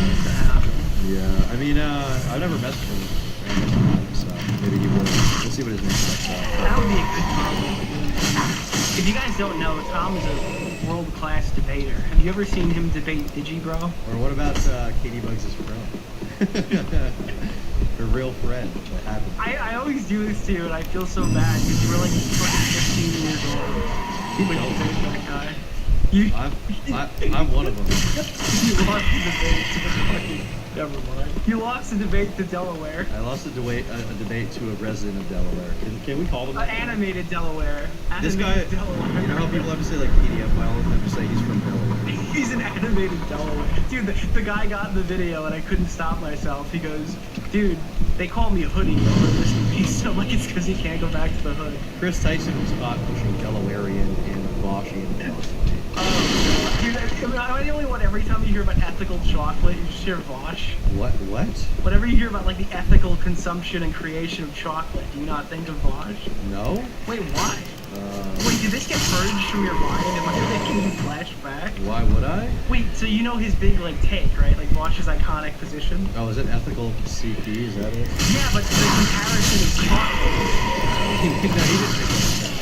Needs to happen. Yeah. I mean, I've never messaged him, so maybe he will. We'll see what his next steps are. That would be a good problem. If you guys don't know, Tom is a world-class debater. Have you ever seen him debate Digibro? Or what about Katie Bugs' friend? Her real friend that happened. I always do this to you, and I feel so bad because you were like fucking 15 years old when you faced that guy. I'm one of them. You lost the debate to fucking. Never mind. You lost the debate to Delaware. I lost a debate to a resident of Delaware. Can we call them? Animated Delaware. This guy. Delaware. You know how people have to say like PDF file? Have to say he's from Delaware. He's an animated Delaware. Dude, the guy got in the video and I couldn't stop myself. He goes, dude, they call me Hoodie over this piece. I'm like, it's because he can't go back to the hood. Chris Tyson was caught pushing Delawarean and Boschian. Dude, I the only one every time you hear about ethical chocolate, you just hear Vosh. What? Whenever you hear about like the ethical consumption and creation of chocolate, do you not think of Vosh? No. Wait, why? Wait, did this get purged from your mind? Am I making you flash back? Why would I? Wait, so you know his big like take, right? Like Vosh's iconic position. Oh, is it ethical CP? Is that it? Yeah, but the comparison is chocolate. He didn't make that.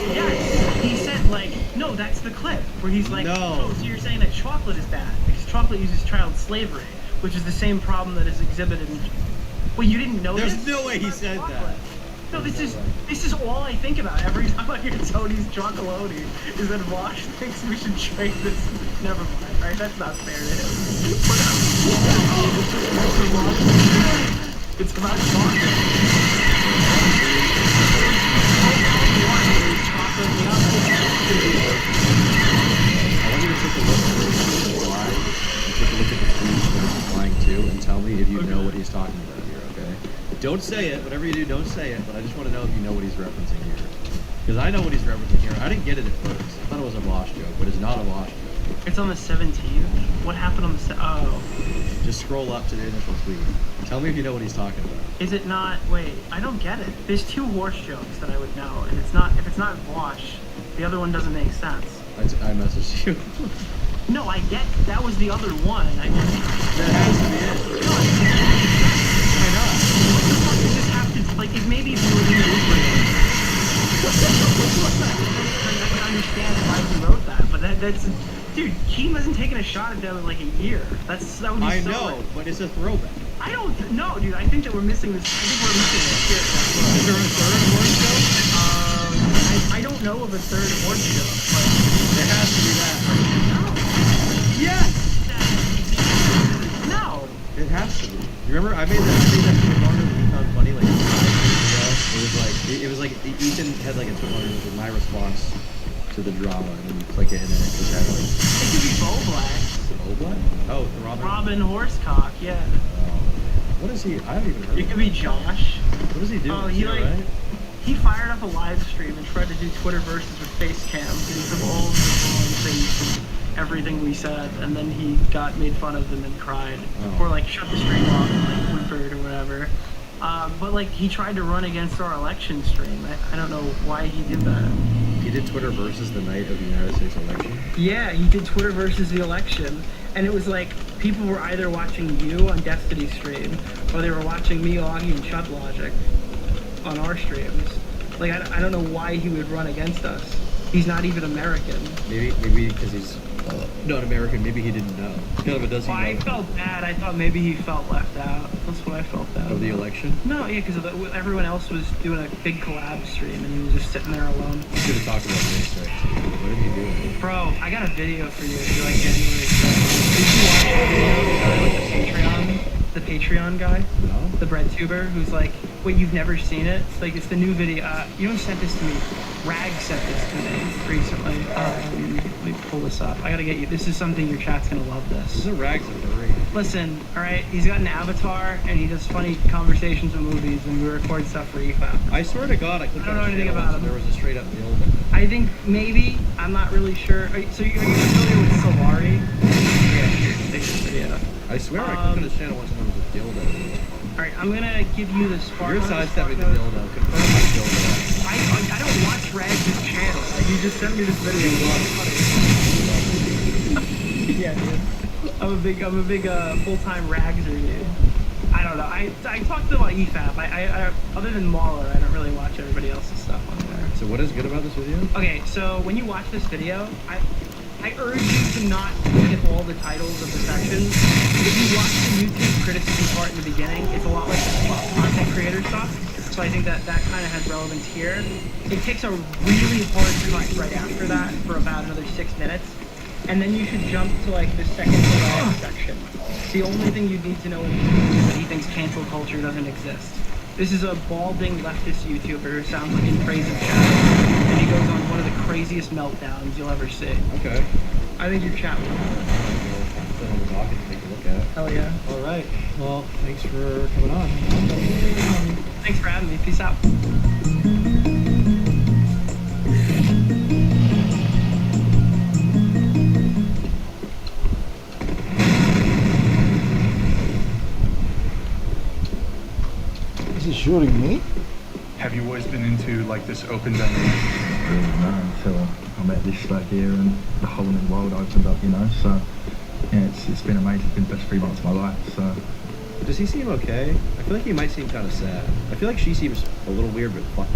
Yes, he said like, no, that's the clip where he's like, no. Oh, so you're saying that chocolate is bad because chocolate uses child slavery, which is the same problem that is exhibited in. Well, you didn't know There's this? no way he said that. No, this is all I think about every time I hear Tony's Chocolonely is that Vosh thinks we should trade this. Never mind, right? That's not fair to him. It's about chocolate. I want you to take a look at the slide, and take a look at the tweets that he's replying to, and tell me if you know what he's talking about here, okay? Don't say it, whatever you do, don't say it, but I just want to know if you know what he's referencing here. Because I know what he's referencing here. I didn't get it at first. I thought it was a Vosh joke, but it's not a Vosh joke. It's on the 17th? What happened on the oh. Just scroll up to the initial tweet. Tell me if you know what he's talking about. Is it not, wait, I don't get it. There's two horse jokes that I would know, and it's not, if it's not Vosh, the other one doesn't make sense. I messaged you. No, I get, that was the other one. That has to be it. No, I know. What the fuck, you just have to, like, if maybe if you were in Israel, I can understand why he wrote that, but that's, dude, Keem hasn't taken a shot at them in like a year. That would be I so know, like, but it's a throwback. I don't know, dude. I think that we're missing this. I think we're missing this shit. Is there a third horse joke? I don't know of a third horse joke, but there has to be that. No. Yes. No. It has to be. You remember I made that Twitter that we found funny like 5 years ago. It was like Ethan had like a Twitter with my response to the drama, and then you click it, and then it just had like. It could be Bo Black. Bo Black? Oh, the Robin Horsecock. Yeah. What is he? I haven't even heard. It could be Josh. What does he do? Oh, he like. Right? He fired up a live stream and tried to do Twitter versus with face cam because of all the wrong things and everything we said, and then he got made fun of and then cried. Or like shut the stream off and like whimpered or whatever. But like he tried to run against our election stream. I don't know why he did that. He did Twitter versus the night of the United States election? Yeah, he did Twitter versus the election. And it was like people were either watching you on Destiny's stream or they were watching me, Augie, and Chud Logic on our streams. Like, I don't know why he would run against us. He's not even American. Maybe because he's not American. Maybe he didn't know. No, but does he know? I felt bad. I thought maybe he felt left out. That's what I felt bad of the election? No, yeah, because everyone else was doing a big collab stream and he was just sitting there alone. We should have talked about this, right? What did he do? Bro, I got a video for you if you're like January 6th. Did you watch the video with the Patreon guy? No. The bread tuber who's like, wait, you've never seen it? It's like, it's the new video. You know who sent this to me? Rag sent this to me recently. Let me pull this up. I gotta get you. This is something your chat's gonna love this. This is Rag's a furry. Listen, alright, he's got an avatar and he does funny conversations with movies and we record stuff for EFAP. I swear to God, I clicked I don't know anything about him. There was a straight up build. I think maybe. I'm not really sure. Are you familiar with Solari? Yeah. I swear I clicked on his channel once and there was a dildo. Alright, I'm gonna give you the spark. You're sidestepping the dildo. Confirm my dildo. I don't watch Rags' channel. You just sent me this video. Yeah, dude. I'm a big full-time Ragser, dude. I don't know. I talk to them on EFAP. I other than Mauler, I don't really watch everybody else's stuff on there. So what is good about this video? Okay, so when you watch this video, I urge you to not skip all the titles of the sections. If you watch the YouTube criticism part in the beginning, it's a lot like content creator stuff. So I think that kind of has relevance here. It takes a really hard cut right after that for about another 6 minutes. And then you should jump to like the second to last section. The only thing you need to know is that he thinks cancel culture doesn't exist. This is a balding leftist YouTuber who sounds like in praise of shadow, and he goes on one of the craziest meltdowns you'll ever see. Okay. I think your chat will. Then on the docket to take a look at. Hell yeah. All right. Well, thanks for coming on. Thanks for having me. Peace out. Is he shooting me? Have you always been into like this open dynamic? Really no, until I met this slug here and the whole new world opened up, you know, so yeah, it's been amazing. It's been the best 3 months of my life, so. Does he seem okay? I feel like he might seem kind of sad. I feel like she seems a little weird, but fuck.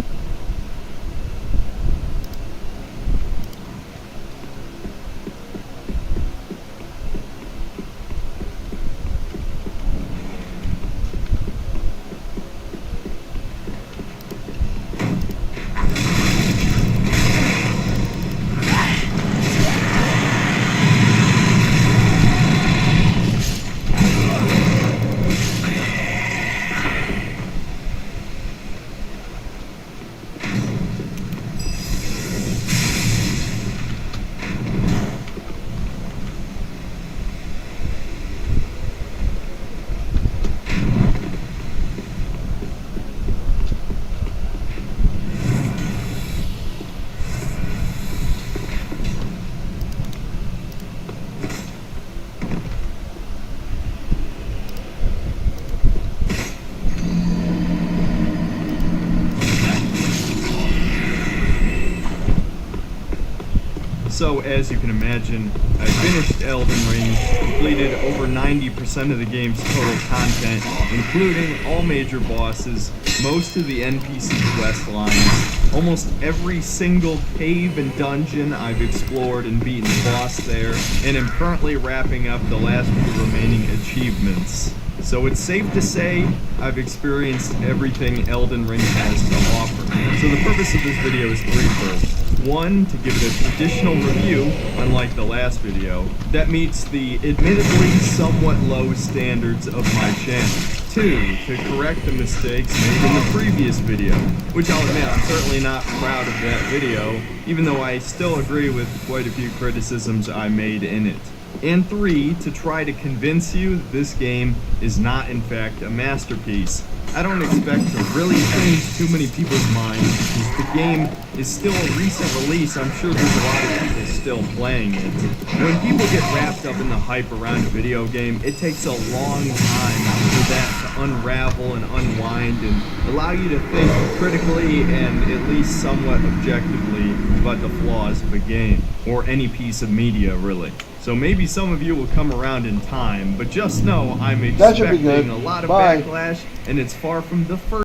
So, as you can imagine, I finished Elden Ring, completed over 90% of the game's total content, including all major bosses, most of the NPC quest lines, almost every single cave and dungeon I've explored and beaten the boss there, and am currently wrapping up the last few remaining achievements. So it's safe to say I've experienced everything Elden Ring has to offer. So the purpose of this video is threefold. One, to give it a traditional review, unlike the last video, that meets the admittedly somewhat low standards of my channel. Two, to correct the mistakes made in the previous video, which I'll admit I'm certainly not proud of that video, even though I still agree with quite a few criticisms I made in it. And three, to try to convince you that this game is not in fact a masterpiece. I don't expect to really change too many people's minds because the game is still a recent release. I'm sure there's a lot of people still playing it. When people get wrapped up in the hype around a video game, it takes a long time for that to unravel and unwind and allow you to think critically and at least somewhat objectively about the flaws of a game, or any piece of media really. So maybe some of you will come around in time, but just know I'm expecting a lot of backlash, and it's far from the first